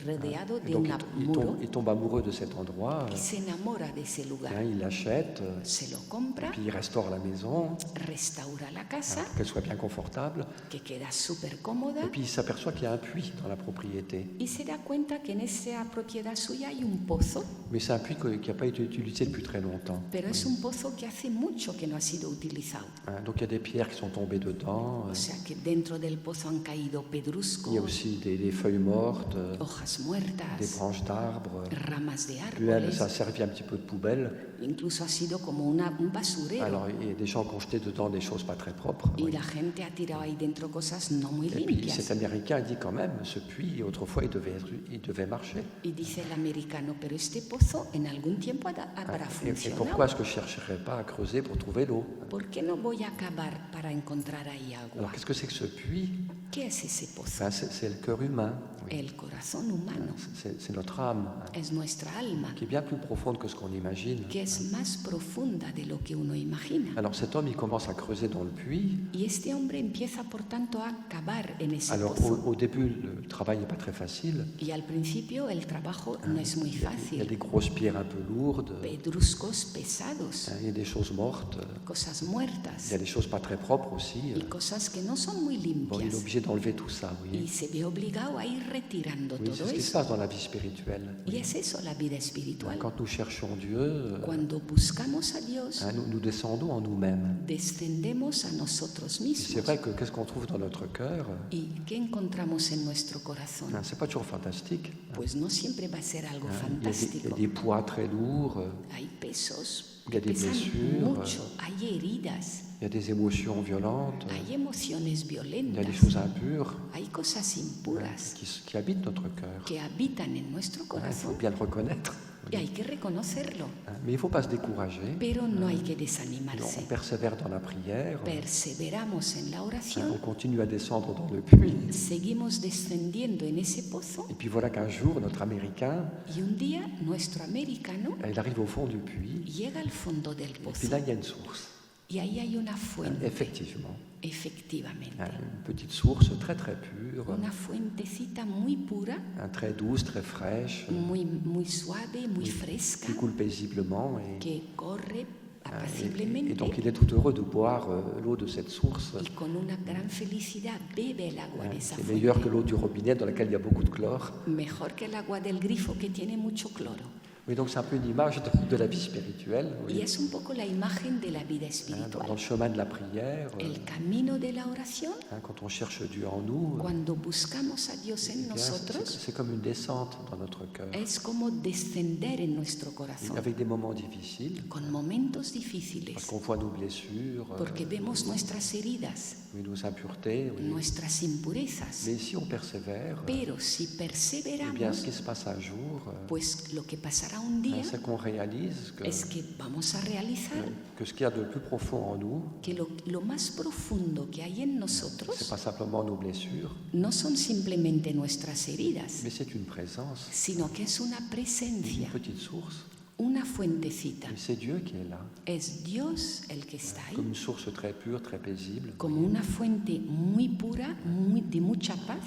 rodeado de Donc un muro, il tombe amoureux de cet endroit, y se enamora de ese lugar, il l'achète, se lo compra, puis il restaure la maison, restaura la casa, pour qu'elle soit bien confortable, que queda súper cómoda, et puis il s'aperçoit qu'il y a un puits dans la propriété. y se da cuenta que en esa propiedad suya hay un pozo, Mais c'est un puits qui n'a pas été utilisé depuis très longtemps. pero es un pozo que hace mucho que no ha sido utilizado. Donc il y a des pierres qui sont tombées dedans, O sea que dentro del pozo han caído pedruscos, il y a aussi des feuilles mortes, hojas des muertas, branches d'arbres. ramas de Puis elle, árboles, ça a servi un petit peu de poubelle. incluso ha sido como un basurero. Alors il y a des gens qui ont jeté dedans des choses pas très propres. Y Oui. la gente ha tirado ahí dentro cosas no muy Et puis limpias. cet Américain dit quand même, ce puits, autrefois, il devait marcher. Y dice el americano, pero este pozo en algún tiempo habrá Et funcionado. pourquoi est-ce que je ne chercherais pas à creuser pour trouver l'eau? ¿Por qué no voy a cavar para encontrar ahí Alors agua? qu'est-ce que c'est que ce puits? ¿Qué es ese pozo? Ben, c'est le cœur humain, oui. El corazón humano. C'est notre âme, Es nuestra alma, qui est bien plus profonde que ce qu'on imagine. que es más profunda de lo que uno imagina. Alors cet homme, il commence à creuser dans le puits. Y este hombre empieza, por tanto, a cavar en ese Alors pozo. au début, le travail n'est pas très facile. Y al principio el trabajo no es muy Il y a fácil. des grosses pierres un peu lourdes, Pedruscos pesados, il y a des choses mortes, cosas il y muertas a des choses pas très propres aussi. y cosas que no son muy Bon, il est limpias. obligé d'enlever tout ça, vous voyez. Y se ve obligado a ir retirando Oui, c'est todo ce qui se eso. passe dans la vie spirituelle. Y es eso la vida espiritual. Quand nous cherchons Dieu, Cuando buscamos a Dios, nous descendons en nous-mêmes. descendemos a nosotros Et c'est mismos. vrai que qu'est-ce qu'on trouve dans notre cœur? ¿Y qué encontramos en nuestro corazón? C'est pas toujours fantastique. Pues no siempre va a ser algo Il y a fantástico. des poids très lourds, Hay pesos Il y a que des pesan blessures. mucho, hay heridas, il y a des émotions violentes, hay emociones il y a des violentas, choses impures hay cosas impuras qui habitent notre cœur. que habitan en nuestro Il faut corazón bien le reconnaître. y hay que reconocerlo. Mais il ne faut pas se décourager. Pero no hay que On desanimarse. persévère dans la prière. Perseveramos en la On oración, continue à descendre dans le puits. seguimos descendiendo en ese pozo Et puis voilà qu'un jour, notre Américain, y un día nuestro americano il arrive au fond du puits. llega al fondo del Et puis pozo là, il y a une source. y ahí hay una fuente, Effectivement. efectivamente. Une petite source très très pure, Una fuentecita muy pura, très douce, très fraîche, muy suave, muy fresca, qui coule paisiblement. que corre Et apaciblemente donc il est tout heureux de boire l'eau de cette source. y con una gran felicidad bebe el agua de esa C'est meilleur que fuente. l'eau du robinet dans laquelle il y a beaucoup de chlore. Mejor que el agua del grifo que tiene mucho cloro. Oui, donc c'est un peu une image de la vie spirituelle. Y Oui. es un poco la imagen de la vida Dans espiritual. le chemin de la prière, El camino de la oración, quand on cherche Dieu en nous, cuando buscamos a Dios en bien, nosotros, c'est comme une descente dans notre cœur. es como descender en nuestro Et corazón, avec des moments difficiles, con momentos parce difíciles, qu'on voit nos blessures, porque vemos nuestras heridas, oui, nos impuretés. Oui. nuestras impurezas. Mais si on persévère, Pero si eh bien, ce perseveramos, qui se passe un jour, pues lo que pasará un día c'est qu'on réalise es que vamos a realizar que ce qu'il y a de plus profond en nous, que lo más profundo que hay en c'est nosotros pas simplement nos blessures, no son simplemente nuestras heridas, mais c'est une présence, sino que es una une presencia, petite source. una fuentecita. Mais c'est Dieu qui est là, Es Dios el que está comme ahí, une source très pure, très paisible. como una fuente muy pura, de mucha paz.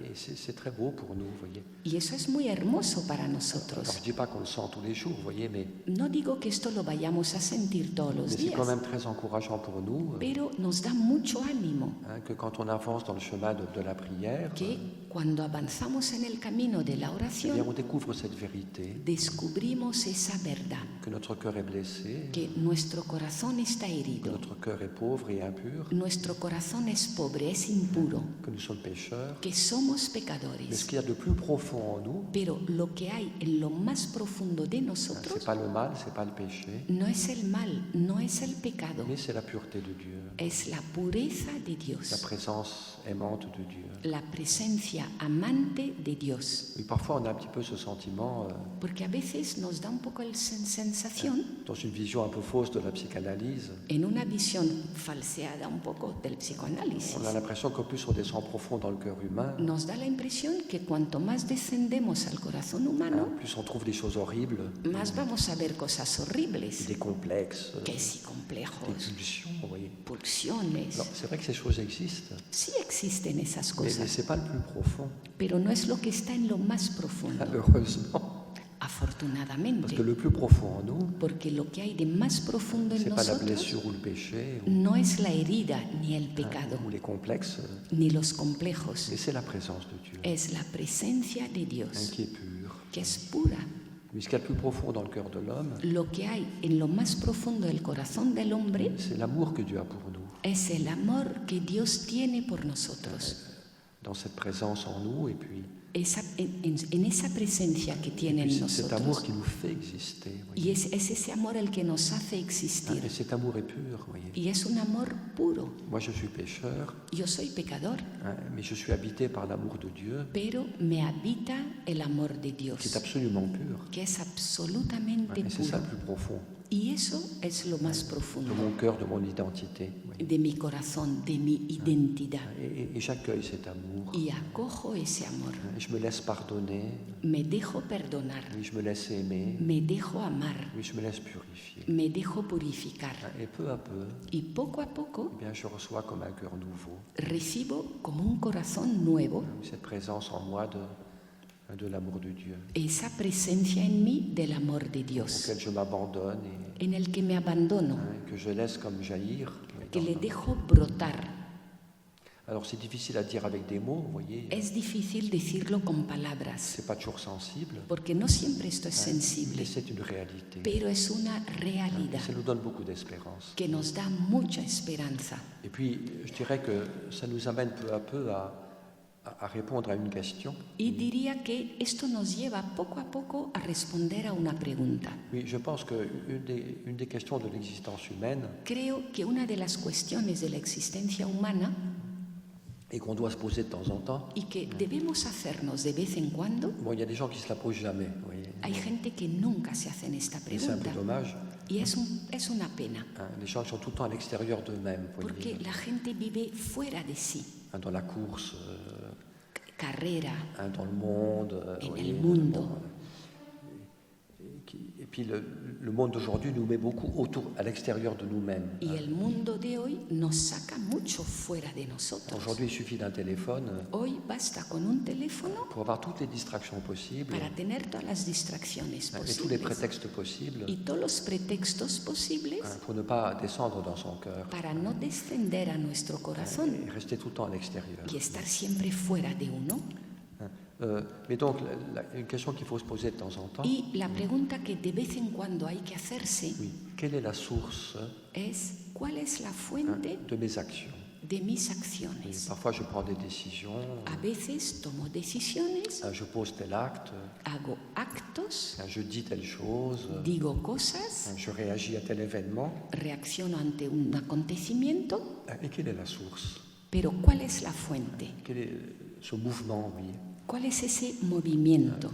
Et c'est très beau pour nous, vous voyez. Y eso es muy hermoso para Alors, nosotros. je ne dis pas qu'on le sent tous les jours, vous voyez, mais No digo que esto lo vayamos a sentir todos los c'est quand días, même très encourageant pour nous pero nos da mucho ánimo que quand on avance dans le chemin de la prière, que cuando avanzamos en el camino de la eh bien, oración, on découvre cette vérité, descubrimos esa verdad, que notre cœur est blessé, que nuestro corazón está que herido, notre cœur est pauvre et impur, nuestro corazón es pobre, es impuro, que nous sommes pécheurs. que somos Mais ce pecadores. qu'il y a de plus profond en nous, Pero lo que hay en lo más profundo de c'est nosotros pas le mal, c'est pas le péché, no es el mal, no es el pecado, mais c'est la pureté de Dieu, es la pureza de la Dios, présence aimante de Dieu. la presencia amante de Dios. Oui, parfois on a un petit peu ce sentiment, Porque a veces nos da un poco la sensación, dans une vision un peu fausse de la psychanalyse, en una visión falseada un poco del psicoanálisis, on a l'impression qu'au plus on descend profond dans le cœur humain, nos da la impresión que cuanto más descendemos al corazón humano, plus on trouve des choses horribles, más vamos a ver cosas horribles, des complexes, que si des complejos, pulsions, vous voyez. pulsiones. Alors, c'est vrai que ces choses existent, Sí existen esas mais ce cosas, n'est pas le plus profond, pero no es lo que está en lo más profundo, malheureusement. Parce afortunadamente, que le plus profond en nous, porque lo que hay de más profundo ce en n'est pas la nosotros blessure ou le péché, no es la herida ni el pecado, ou les complexes, ni los complejos, mais c'est la présence de Dieu, es la presencia de Dios, qui est pure. que es pura. Mais ce qu'il y a de plus profond dans le cœur de l'homme, Lo que hay en lo más profundo del corazón del hombre c'est l'amour que Dieu a pour nous. es el amor que Dios tiene por nosotros. Dans cette présence en nous, et puis en esa presencia que tiene en C'est cet amour nosotros. qui nous fait exister. Y Voyez. es ese amor el que nos hace Et existir. cet amour est pur. Voyez. Y es un amor puro. Moi, je suis pécheur, Yo soy pecador, mais je suis habité par l'amour de Dieu, pero me habita el amor de qui est Dios, absolument pur. que es absolutamente Et c'est ça puro. le plus profond Y eso es lo más de profundo mon cœur, de mon identité. Voyez. de mi corazón, de mi identidad. Et j'accueille cet amour. Y acojo ese amor. Et je me laisse pardonner. Me dejo perdonar, Oui, je me laisse aimer. me dejo amar, Oui, je me laisse purifier. me dejo purificar. Et peu à peu, Y poco a poco eh bien, je reçois comme un cœur nouveau recibo como un corazón nuevo cette présence en moi de l'amour de Dieu, esa presencia en mí del amor de Dios, auquel je m'abandonne en el que me abandono, et que je laisse comme jaillir. que le dejo brotar. Alors c'est difficile à dire avec des mots, vous voyez, Es difícil decirlo con palabras, c'est pas toujours sensible, porque no siempre esto es mais sensible, c'est une réalité. pero es una realidad Ça nous donne beaucoup d'espérance. que nos da mucha esperanza. Et puis, je dirais que ça nous amène peu à peu à répondre à une question. Y diría que esto nos lleva poco a poco a responder a una pregunta. Oui, je pense qu'une des questions de l'existence humaine, Creo que una de las cuestiones de la existencia humana et qu'on doit se poser de temps en temps, y que debemos hacernos de vez en cuando, bon, il y a des gens qui ne se la posent jamais, vous voyez. hay gente que nunca se hacen esta Et c'est un peu pregunta dommage. y es una pena, Hein, les gens qui sont tout le temps à l'extérieur d'eux-mêmes, vous porque voyez, la gente vive fuera de sí, hein, dans la course, carrera, hein, dans le monde. en voyez, el mundo. bon, et puis le monde d'aujourd'hui nous met beaucoup à l'extérieur de nous-mêmes. Y el mundo de hoy nos saca mucho fuera de nosotros. Aujourd'hui, il suffit d'un téléphone Hoy basta con un teléfono pour avoir toutes les distractions possibles para tener todas las distracciones hein, et tous les posibles prétextes possibles y todos los pretextos posibles hein, pour ne pas descendre dans son cœur para no descender a nuestro corazón et rester tout le temps à l'extérieur. y estar siempre fuera de uno. Mais donc, une question qu'il faut se poser de temps en temps, Y la pregunta que de vez en cuando hay que hacerse oui, quelle est la source es ¿cuál es la hein, fuente de mes actions? de mis Et acciones? parfois, je prends des décisions, A veces tomo decisiones, je pose tel acte, hago actos, je dis telle chose, digo cosas, je réagis à tel événement. reacciono ante un acontecimiento, Et quelle est la source? pero ¿cuál es la fuente? Quel est ce mouvement, oui? ¿Cuál es ese movimiento?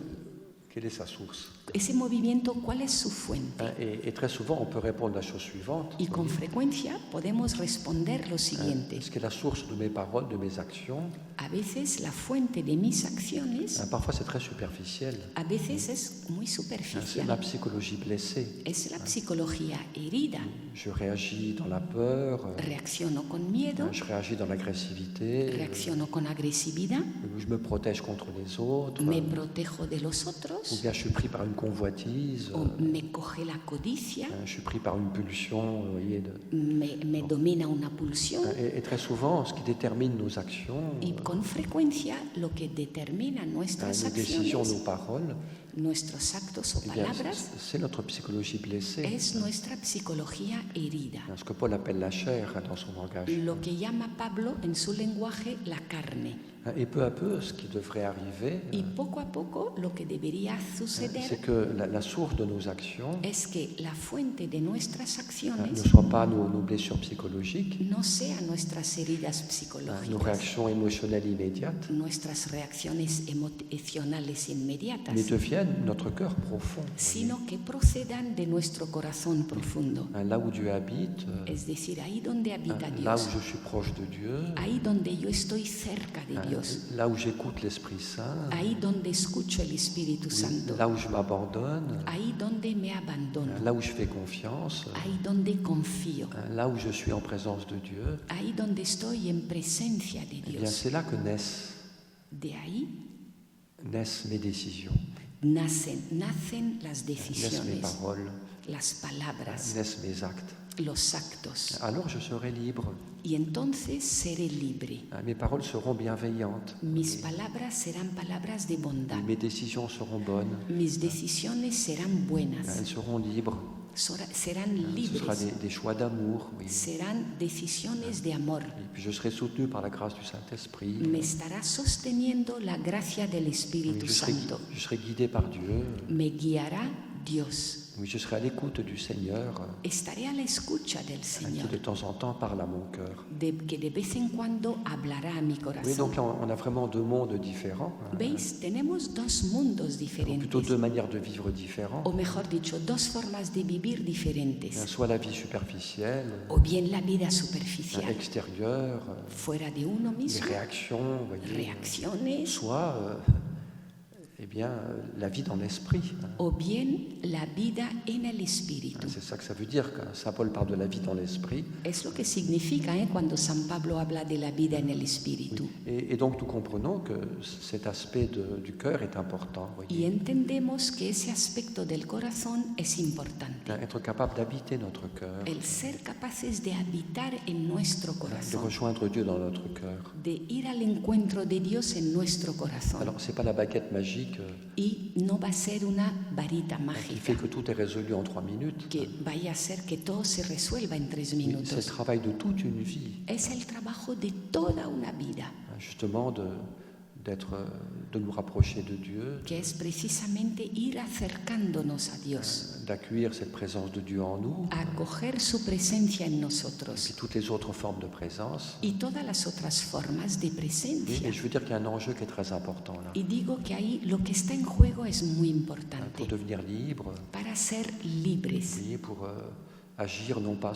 Quelle est sa source? Ese movimiento, ¿cuál es su fuente? Et très souvent, on peut répondre la chose suivante. Y con frecuencia podemos responder lo siguiente. Ce qui est la source de mes paroles, de mes actions, A veces la fuente de mis acciones, parfois c'est très superficiel. a veces es muy C'est ma superficial. psychologie blessée. Es la psicología herida. Je réagis dans la peur, Reacciono con miedo, je réagis dans l'agressivité, reacciono con agresividad, je me protège contre les autres, me protejo de los ou otros, bien je suis pris par une convoitise, o me coge la codicia, je suis pris par une pulsion, vous voyez. me domina una pulsión. Et très souvent, ce qui détermine nos actions, Y con frecuencia lo que determina nuestras nos décisions, acciones, nos paroles, nuestros actos o eh bien, palabras, c'est notre psychologie blessée. es nuestra psicología herida. Ce que Paul appelle la chair dans son langage. Lo que llama Pablo en su lenguaje la carne. Et peu à peu, ce qui devrait arriver, Y poco a poco lo que debería c'est suceder que la source de nos actions es que la fuente de nuestras ne acciones soit pas nos blessures psychologiques, no sean nuestras heridas nos psicológicas, réactions émotionnelles immédiates, nuestras reacciones emocionales inmediatas, mais deviennent notre cœur profond. sino que procedan de nuestro corazón profundo. Là où Dieu habite, Es decir, ahí donde habita là où Dios, je suis proche de Dieu, ahí donde yo estoy cerca de Dios, là où j'écoute l'Esprit Saint, ahí donde escucho el Espíritu Santo, là où je m'abandonne, ahí donde me abandono, là où je fais confiance, ahí donde confío, là où je suis en présence de Dieu, ahí donde estoy en presencia de eh bien Dios. c'est là que naissent mes décisions, Nacen las naissent mes decisiones, paroles, las palabras, naissent mes actes. los actos. Alors je serai libre. Y entonces seré libre. Mes paroles seront bienveillantes. Mis palabras serán palabras de bondad. Mes décisions seront bonnes. Mis decisiones serán buenas. Elles seront libres. serán Ce libres, sera des choix d'amour. Oui. serán decisiones de amor. Et puis je serai soutenu par la grâce du Saint-Esprit. Me estará sosteniendo la gracia del Oui, Espíritu Santo. je serai guidé par Dieu. Me guiará Dios. Oui, je serai à l'écoute du Seigneur, Estaré a la escucha del qui Señor, de temps en temps parle à mon cœur. que de vez en cuando hablará a mi Oui, corazón. donc là, on a vraiment deux mondes différents. ¿Veis? Tenemos dos mundos Ou plutôt diferentes, deux manières de vivre différentes. o mejor dicho, dos formas de vivir diferentes. Soit la vie superficielle, O bien la vida superficial, extérieure, fuera de uno les mismo, réactions, vous voyez. reacciones, Soit la vie dans l'esprit. o bien la vida en el Espíritu. C'est ça que ça veut dire quand Saint Paul parle de la vie dans l'esprit. Es lo que significa cuando San Pablo habla de la vida en el Espíritu. Et donc nous comprenons que cet aspect du cœur est important. Vous Y voyez. entendemos que ese aspecto del corazón es importante. Être capable d'habiter notre cœur, El ser capaces de habitar en nuestro de corazón, rejoindre Dieu dans notre cœur. de ir al encuentro de Dios en nuestro corazón. Alors c'est pas la baguette magique Y no va a ser una varita qui mágica fait que tout est résolu en 3 minutes. que vaya a hacer que todo se resuelva en 3 C'est le minutos. travail de toute une vie, Es el trabajo de toda una vida, justement de nous rapprocher de Dieu, que es precisamente ir acercándonos a Dios, d'accueillir cette présence de Dieu en nous, a acoger su presencia en et nosotros puis toutes les autres formes de présence. y todas las otras formas de Et presencia. je veux dire qu'il y a un enjeu qui est très important là. Y digo que ahí lo que está en juego es muy importante Pour devenir libre, para ser libres, oui, pour agir non pas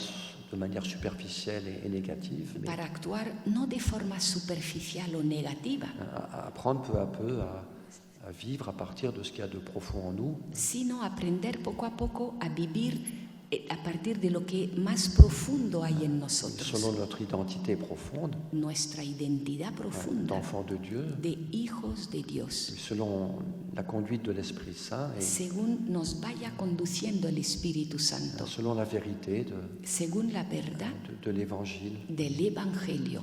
de manière superficielle et négative, mais para actuar no de forma superficial o negativa, à apprendre peu à peu à vivre à partir de ce qu'il y a de profond en nous, sino aprender poco a poco a vivir a partir de lo que más profundo hay en nosotros, selon notre identité profonde nuestra identidad profunda d'enfant de Dieu, de hijos de Dios, selon la conduite de l'Esprit Saint et según nos vaya conduciendo el Espíritu Santo, selon la vérité según la verdad de l'Évangile. del Evangelio.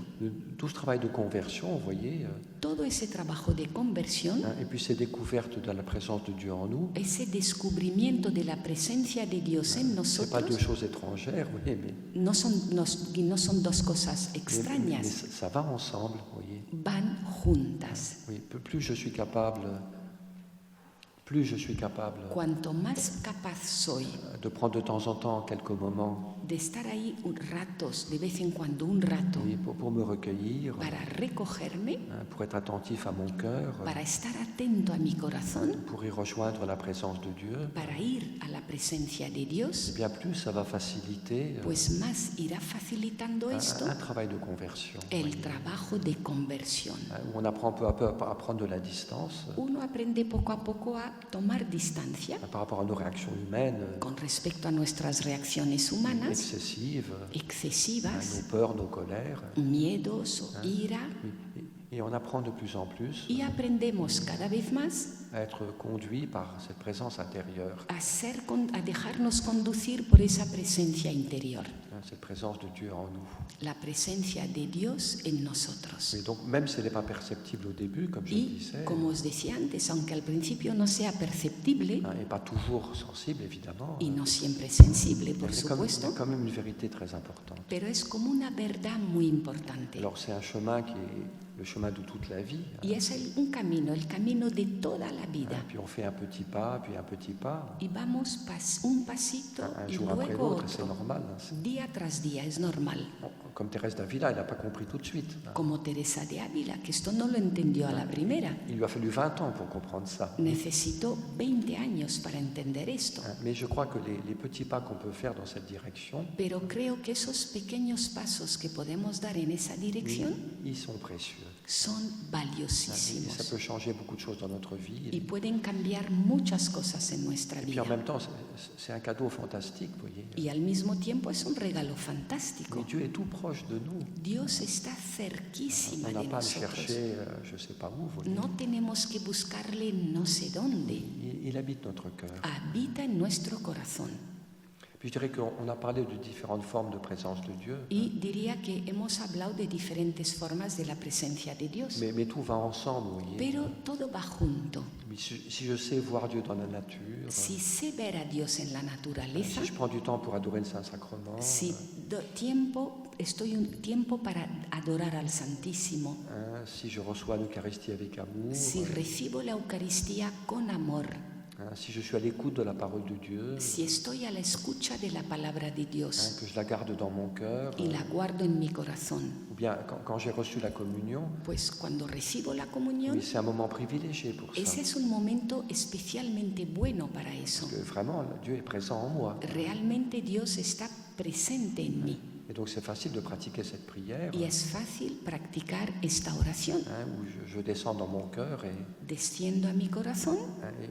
Tout ce travail de conversion, vous voyez, Todo ese trabajo de conversión, et puis ces découvertes de la présence de Dieu en nous, ese descubrimiento de la presencia de Dios en ce n'est pas deux nosotros, choses étrangères, vous voyez, mais no son dos cosas mais extrañas, ça va ensemble, vous voyez. van juntas. Oui, plus je suis capable Cuanto más capaz soy de prendre de temps en temps quelques moments, de estar ahí ratos, de vez en cuando un rato, oui, pour me recueillir, para recogerme, pour être attentif à mon cœur, para estar atento a mi corazón, pour y rejoindre la présence de Dieu, para ir a la presencia de eh Dios, bien plus ça va faciliter pues más irá facilitando esto un travail de conversion, el trabajo de conversión. où on apprend peu à peu à prendre de la distance Uno aprende poco a poco a tomar distancia par rapport à nos réactions humaines con respecto a nuestras reacciones humanas excessives, nos excesivas, peurs, nos colères, miedos o ira, et on apprend de plus en plus y aprendemos cada vez más à être conduit par cette présence intérieure, a dejarnos conducir por esa presencia interior, cette présence de Dieu en nous. la presencia de Dios en nosotros. Et donc même si elle n'est pas perceptible au début, comme je le Y disais, como os decía antes, aunque al principio no sea perceptible et pas toujours sensible évidemment, y no siempre sensible, por il y a supuesto, quand même une vérité très importante. pero es como una verdad muy importante. Alors c'est un chemin qui est le chemin de toute la vie. Y es un camino, el camino de toda la vida. Puis on fait un petit pas, puis un petit pas, Y vamos un pasito un y jour après luego l'autre, et c'est otro. normal. Día tras día, es normal. Comme Thérèse d'Avila, elle n'a pas compris tout de suite. Como Teresa de Ávila, que esto no lo entendió a la primera. Il lui a fallu 20 ans pour comprendre ça. Necesitó 20 años para entender esto. Mais je crois que les petits pas qu'on peut faire dans cette direction, Pero creo que esos pequeños pasos que podemos dar en esa dirección ils sont précieux. son Et ça valiosísimos peut changer beaucoup de choses dans notre vie. y pueden cambiar muchas cosas en nuestra Et puis en vida. même temps, c'est un cadeau fantastique, vous voyez. Y al mismo tiempo es un regalo Mais fantástico. Dieu est tout proche de nous. Dios está On cerquísima n'a de pas à le nosotros. chercher, je ne sais pas où, vous voyez. No tenemos que buscarle no sé dónde. Il habite notre cœur. Habita en nuestro corazón. Puis je dirais qu'on a parlé de différentes formes de présence de Dieu. Y diría que hemos hablado de diferentes formas de la presencia de Dios. Mais tout va ensemble, vous voyez. Pero todo va junto. Si je sais voir Dieu dans la nature, Si sé ver a Dios en la naturaleza, si je prends du temps pour adorer le Saint-Sacrement, si estoy un tiempo para adorar al Santísimo, si je reçois l'Eucharistie avec amour, si recibo la Eucaristía con amor, si je suis à l'écoute de la parole de Dieu, si estoy a la escucha de la palabra de Dios que je la garde dans mon cœur, y la guardo en mi corazón, ou bien quand j'ai reçu la communion, pues cuando recibo la comunión, c'est un moment privilégié pour ça. ese es un momento especialmente bueno para eso. Parce que vraiment, Dieu est présent en moi. Realmente Dios está presente en mí. Et donc c'est facile de pratiquer cette prière, Y es fácil practicar esta oración. Où je descends dans mon cœur Desciendo a mi corazón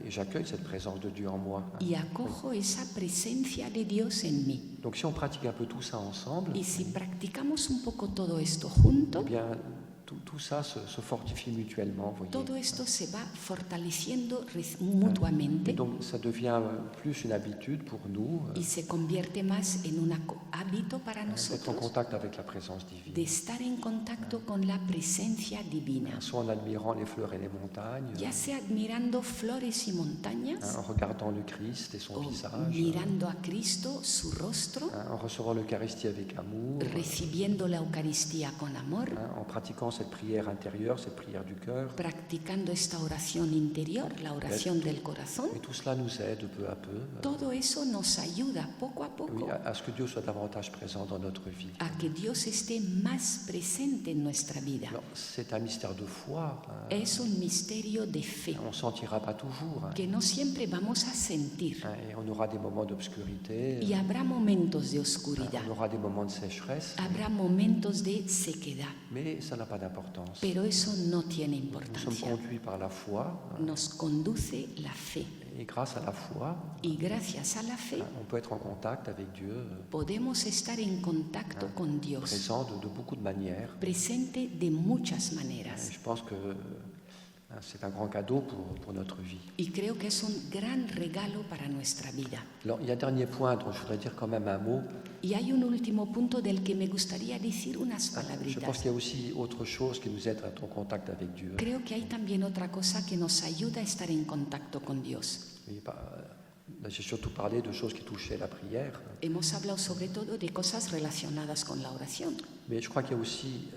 et j'accueille cette présence de Dieu en moi. y acojo esa presencia de Dios en mí. Donc si on pratique un peu tout ça ensemble, Y si practicamos un poco todo esto junto, eh bien, tout ça se fortifie mutuellement, vous voyez. todo esto se va fortaleciendo Et mutuamente donc ça devient plus une habitude pour nous y se convierte más en un hábito para d'être en nosotros contact avec la présence divine. de estar en contacto con la presencia divina, Soit en admirant les fleurs et les montagnes, ya sea admirando flores y montañas en regardant le Christ et son o visage, mirando a Cristo, su rostro, en recevant l'Eucharistie avec amour, recibiendo la Eucaristía con amor, en pratiquant cette prière intérieure, cette prière du cœur. practicando esta oración interior, la oración del corazón. Et tout cela nous aide peu à peu Todo eso nos ayuda poco a oui, poco à ce que Dieu soit davantage présent dans notre vie. a que Dios esté más presente en nuestra vida. Alors, c'est un mystère de foi. Es un misterio de fe On ne sentira pas toujours. que no siempre vamos a sentir Et on aura des moments d'obscurité, y habrá momentos de oscuridad, on aura des moments de sécheresse, habrá momentos de sequedad, mais ça n'a pas d'importance. pero eso no tiene Nous sommes importancia. conduits par la foi, Nos conduce la fe et grâce à la foi, y gracias a la fe on peut être en contact avec Dieu, podemos estar en contacto con Dios, présent de beaucoup de manières. presente de muchas Et maneras. je pense que c'est un grand cadeau pour notre vie. Y creo que es un gran regalo para nuestra vida. Alors, il y a un dernier point dont je voudrais dire quand même un mot. Y hay un último punto del que me gustaría decir unas Je pense palabritas. qu'il y a aussi autre chose qui nous aide à être en contact avec Dieu. Creo que hay también otra cosa que nos ayuda a estar en contacto con Dios. Oui, là, j'ai surtout parlé de choses qui touchaient la prière, Hemos hablado sobre todo de cosas relacionadas con la oración, mais je crois qu'il y a aussi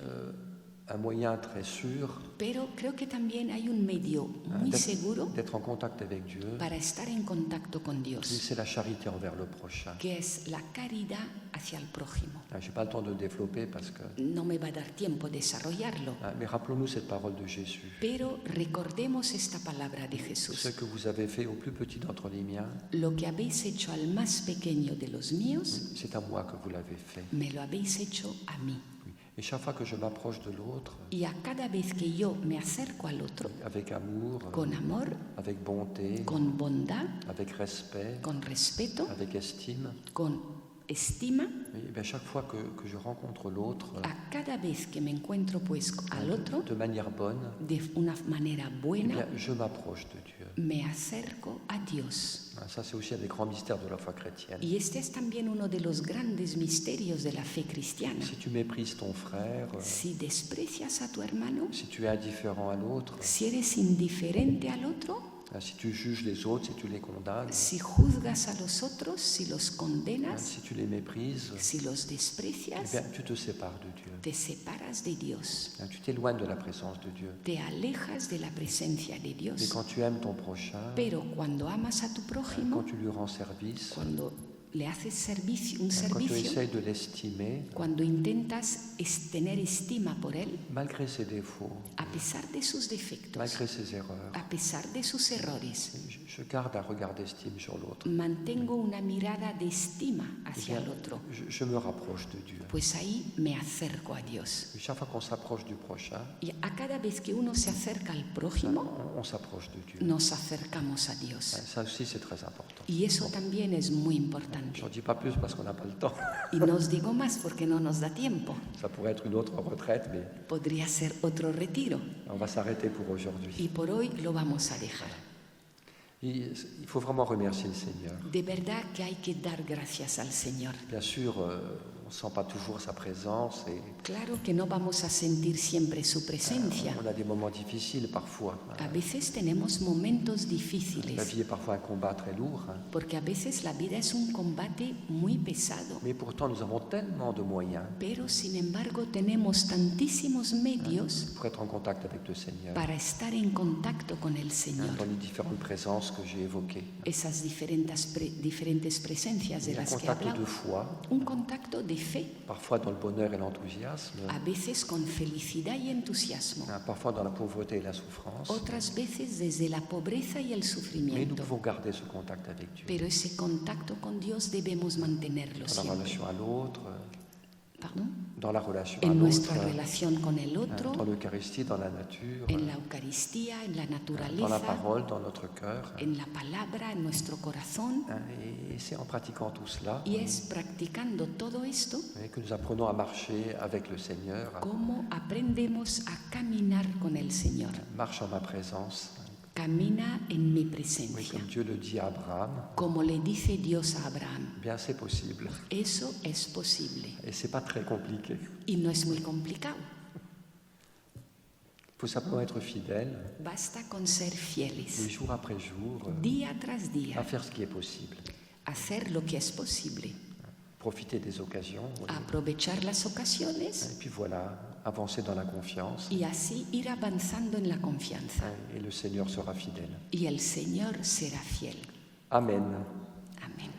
un moyen très sûr pero creo que también hay un medio muy seguro d'être en contact avec Dieu, para estar en contacto con Dios, c'est la charité envers le prochain. que es la caridad hacia el prójimo. Je n'ai pas le temps de développer parce que... No me va a dar tiempo desarrollarlo, Mais rappelons-nous cette parole de Jésus. pero recordemos esta palabra de Ce Jesús. que vous avez fait au plus petit d'entre les miens, Lo que habéis hecho al más pequeño de los míos, c'est à moi que vous l'avez fait. me lo habéis hecho a mí. Oui. Et chaque fois que je m'approche de l'autre, Y a cada vez que yo me acerco al otro, avec amour, con amor, avec bonté, con bondad, avec respect, con respeto, avec estime, con estima, et bien chaque fois que je rencontre l'autre a cada vez que me encuentro pues al otro de manière bonne, de una manera eh buena, bien, je m'approche de Dieu. me acerco a Dios. Ça, c'est aussi un des grands mystères de la foi chrétienne. Y este es también uno de los grandes misterios de la fe cristiana. Si tu méprises ton frère, Si desprecias a tu hermano, si tu es indifférent à l'autre, si eres indiferente al otro, si tu juges les autres, si tu les condamnes, si juzgas a los otros, si los condenas, si tu les méprises, si los eh desprecias, bien, tu te sépares de Dieu. te separas de Dios, Tu t'éloignes de la présence de Dieu. te alejas de la presencia de Mais Dios. quand tu aimes ton prochain, Pero cuando amas a tu quand prójimo, tu lui rends service, cuando le haces servicio, un quand tu servicio, essayes de l'estimer, cuando intentas tener estima por él, malgré ses défauts, a pesar de sus defectos, malgré ses erreurs, a pesar de sus errores, je garde un regard d'estime sur l'autre. mantengo una mirada de estima Eh hacia bien, el otro, je me rapproche de Dieu. pues ahí me acerco a Dios. Et chaque fois qu'on s'approche du prochain, Y a cada vez que uno se acerca al prójimo, on s'approche de Dieu. nos acercamos a Dios. Ça aussi, c'est très important. Y eso también es muy Je importante. n'en dis pas plus parce qu'on n'a pas le temps. Y no os digo más porque no nos da tiempo. Ça pourrait être une autre retraite, mais Podría ser otro retiro. on va s'arrêter pour aujourd'hui. Y por hoy lo vamos a dejar. Il faut vraiment remercier le Seigneur. De verdad que hay que dar gracias al Señor. Bien sûr, on ne sent pas toujours sa présence. Claro que no vamos a sentir siempre su presencia. On a des moments difficiles parfois. A veces tenemos momentos La difíciles, vie est parfois un combat très lourd. porque a veces la vida es un combate muy pesado. Mais pourtant, nous avons tellement de moyens Pero sin embargo tenemos tantísimos medios pour être en contact avec le Seigneur. para estar en contacto con el Señor. Dans les différentes présences que j'ai évoquées. Esas diferentes presencias de Un las que he contact de hablado. foi, Un contacto de fe, parfois dans le bonheur et l'enthousiasme, a veces con felicidad y entusiasmo, parfois dans la pauvreté et la souffrance. otras veces desde la pobreza y el Mais nous sufrimiento. pouvons garder ce contact avec Dieu. Pero ese contacto con Dios debemos mantenerlo Dans la siempre. relation à l'autre, Pardon. dans la relation à En l'autre, nuestra relación con el dans otro, l'Eucharistie, dans la nature, en la Eucaristía, en la dans la naturaleza, parole, dans notre cœur. en la palabra, en nuestro corazón. Et c'est en pratiquant tout cela Y es practicando todo esto que nous apprenons à marcher avec le Seigneur. como aprendemos a caminar con el Señor. Marche en ma présence. Camina en mi Oui, presencia. comme Dieu le dit à Abraham, Como le dice Dios a Abraham. bien c'est possible. Eso es posible Et c'est pas très compliqué. y no es muy complicado. Il faut simplement être fidèle, Basta con ser fieles, jour après jour, día tras à día, faire ce qui est possible. hacer lo que es posible, Profiter des occasions. aprovechar las ocasiones Et puis voilà, avancer dans la confiance. y así ir avanzando en la confianza. Et le Seigneur sera fidèle. Y el Señor será fiel. Amen. Amén.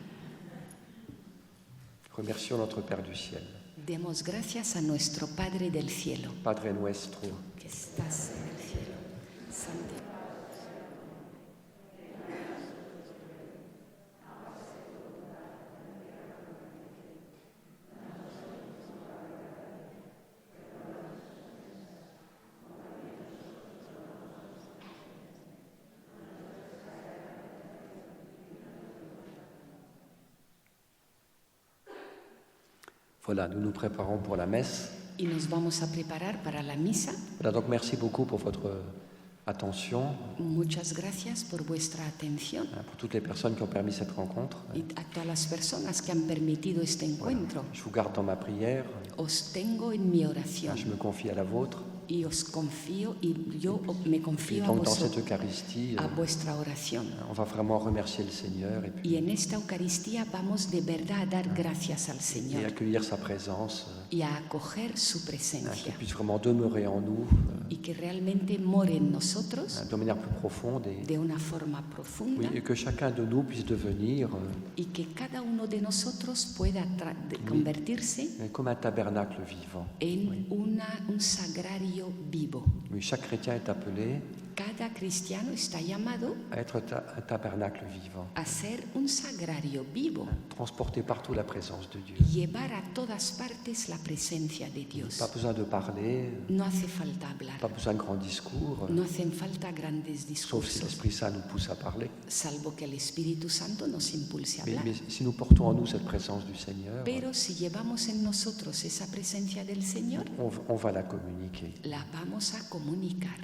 Remercions notre Père du ciel. Demos gracias a nuestro Padre del cielo, Padre nuestro, que estás en el cielo. Santo. voilà, nous nous préparons pour la messe. Y nos vamos a preparar para la misa. Voilà, donc merci beaucoup pour votre attention, Muchas gracias por vuestra atención pour toutes les personnes qui ont permis cette rencontre. y a todas las personas que han permitido este encuentro. Je vous garde dans ma prière, Os tengo en mi oración je me confie à la vôtre. y os confío y yo me Et confío a, donc dans cette vosotros, Eucharistie, a vuestra oración. on va vraiment remercier le Seigneur et Y puis en esta Eucaristía vamos de verdad a dar gracias al et Señor accueillir sa présence, y a acoger su qu'il presencia puisse vraiment demeurer en nous y que realmente more en nosotros de manière plus profonde et, de una forma profunda et que chacun de nous puisse devenir y que cada uno de nosotros pueda convertirse comme un tabernacle vivant. en un sagrario vivo. Oui, chaque chrétien est appelé Cada cristiano está llamado à être un tabernacle vivant, a ser un sagrario vivo, transporter partout la présence de Dieu. llevar a todas partes la presencia de Dios. Pas besoin de parler, No hace falta hablar, pas besoin de grands discours, no hacen falta grandes sauf si discursos, l'Esprit Saint nous pousse à parler. salvo que el Espíritu Santo nos impulse a Mais hablar. si nous portons en nous cette présence du Seigneur, Pero si llevamos en nosotros esa presencia del Señor, on va la communiquer. la vamos a comunicar.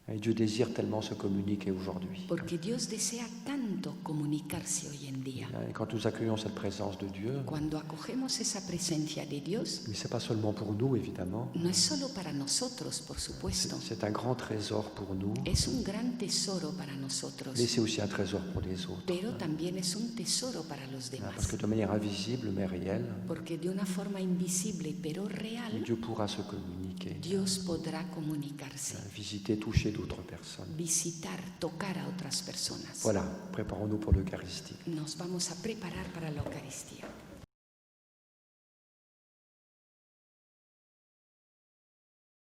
Et Dieu désire tellement se communiquer aujourd'hui. Porque Dios desea tanto comunicarse hoy en día. Et quand nous accueillons cette présence de Dieu, Cuando acogemos esa presencia de Dios, mais ce n'est pas seulement pour nous, évidemment, no es solo para nosotros, por supuesto. c'est un grand trésor pour nous, Es un gran tesoro para nosotros, mais c'est aussi un trésor pour les autres. pero también es un tesoro para los Parce que demás. de manière invisible mais réelle, Porque de una forma invisible pero real, Dieu pourra se communiquer, Dios podrá comunicarse, visiter, toucher d'autres personnes. visitar, tocar a otras personas. Voilà, préparons-nous pour l'Eucharistie. Nos vamos a preparar para la Eucaristía.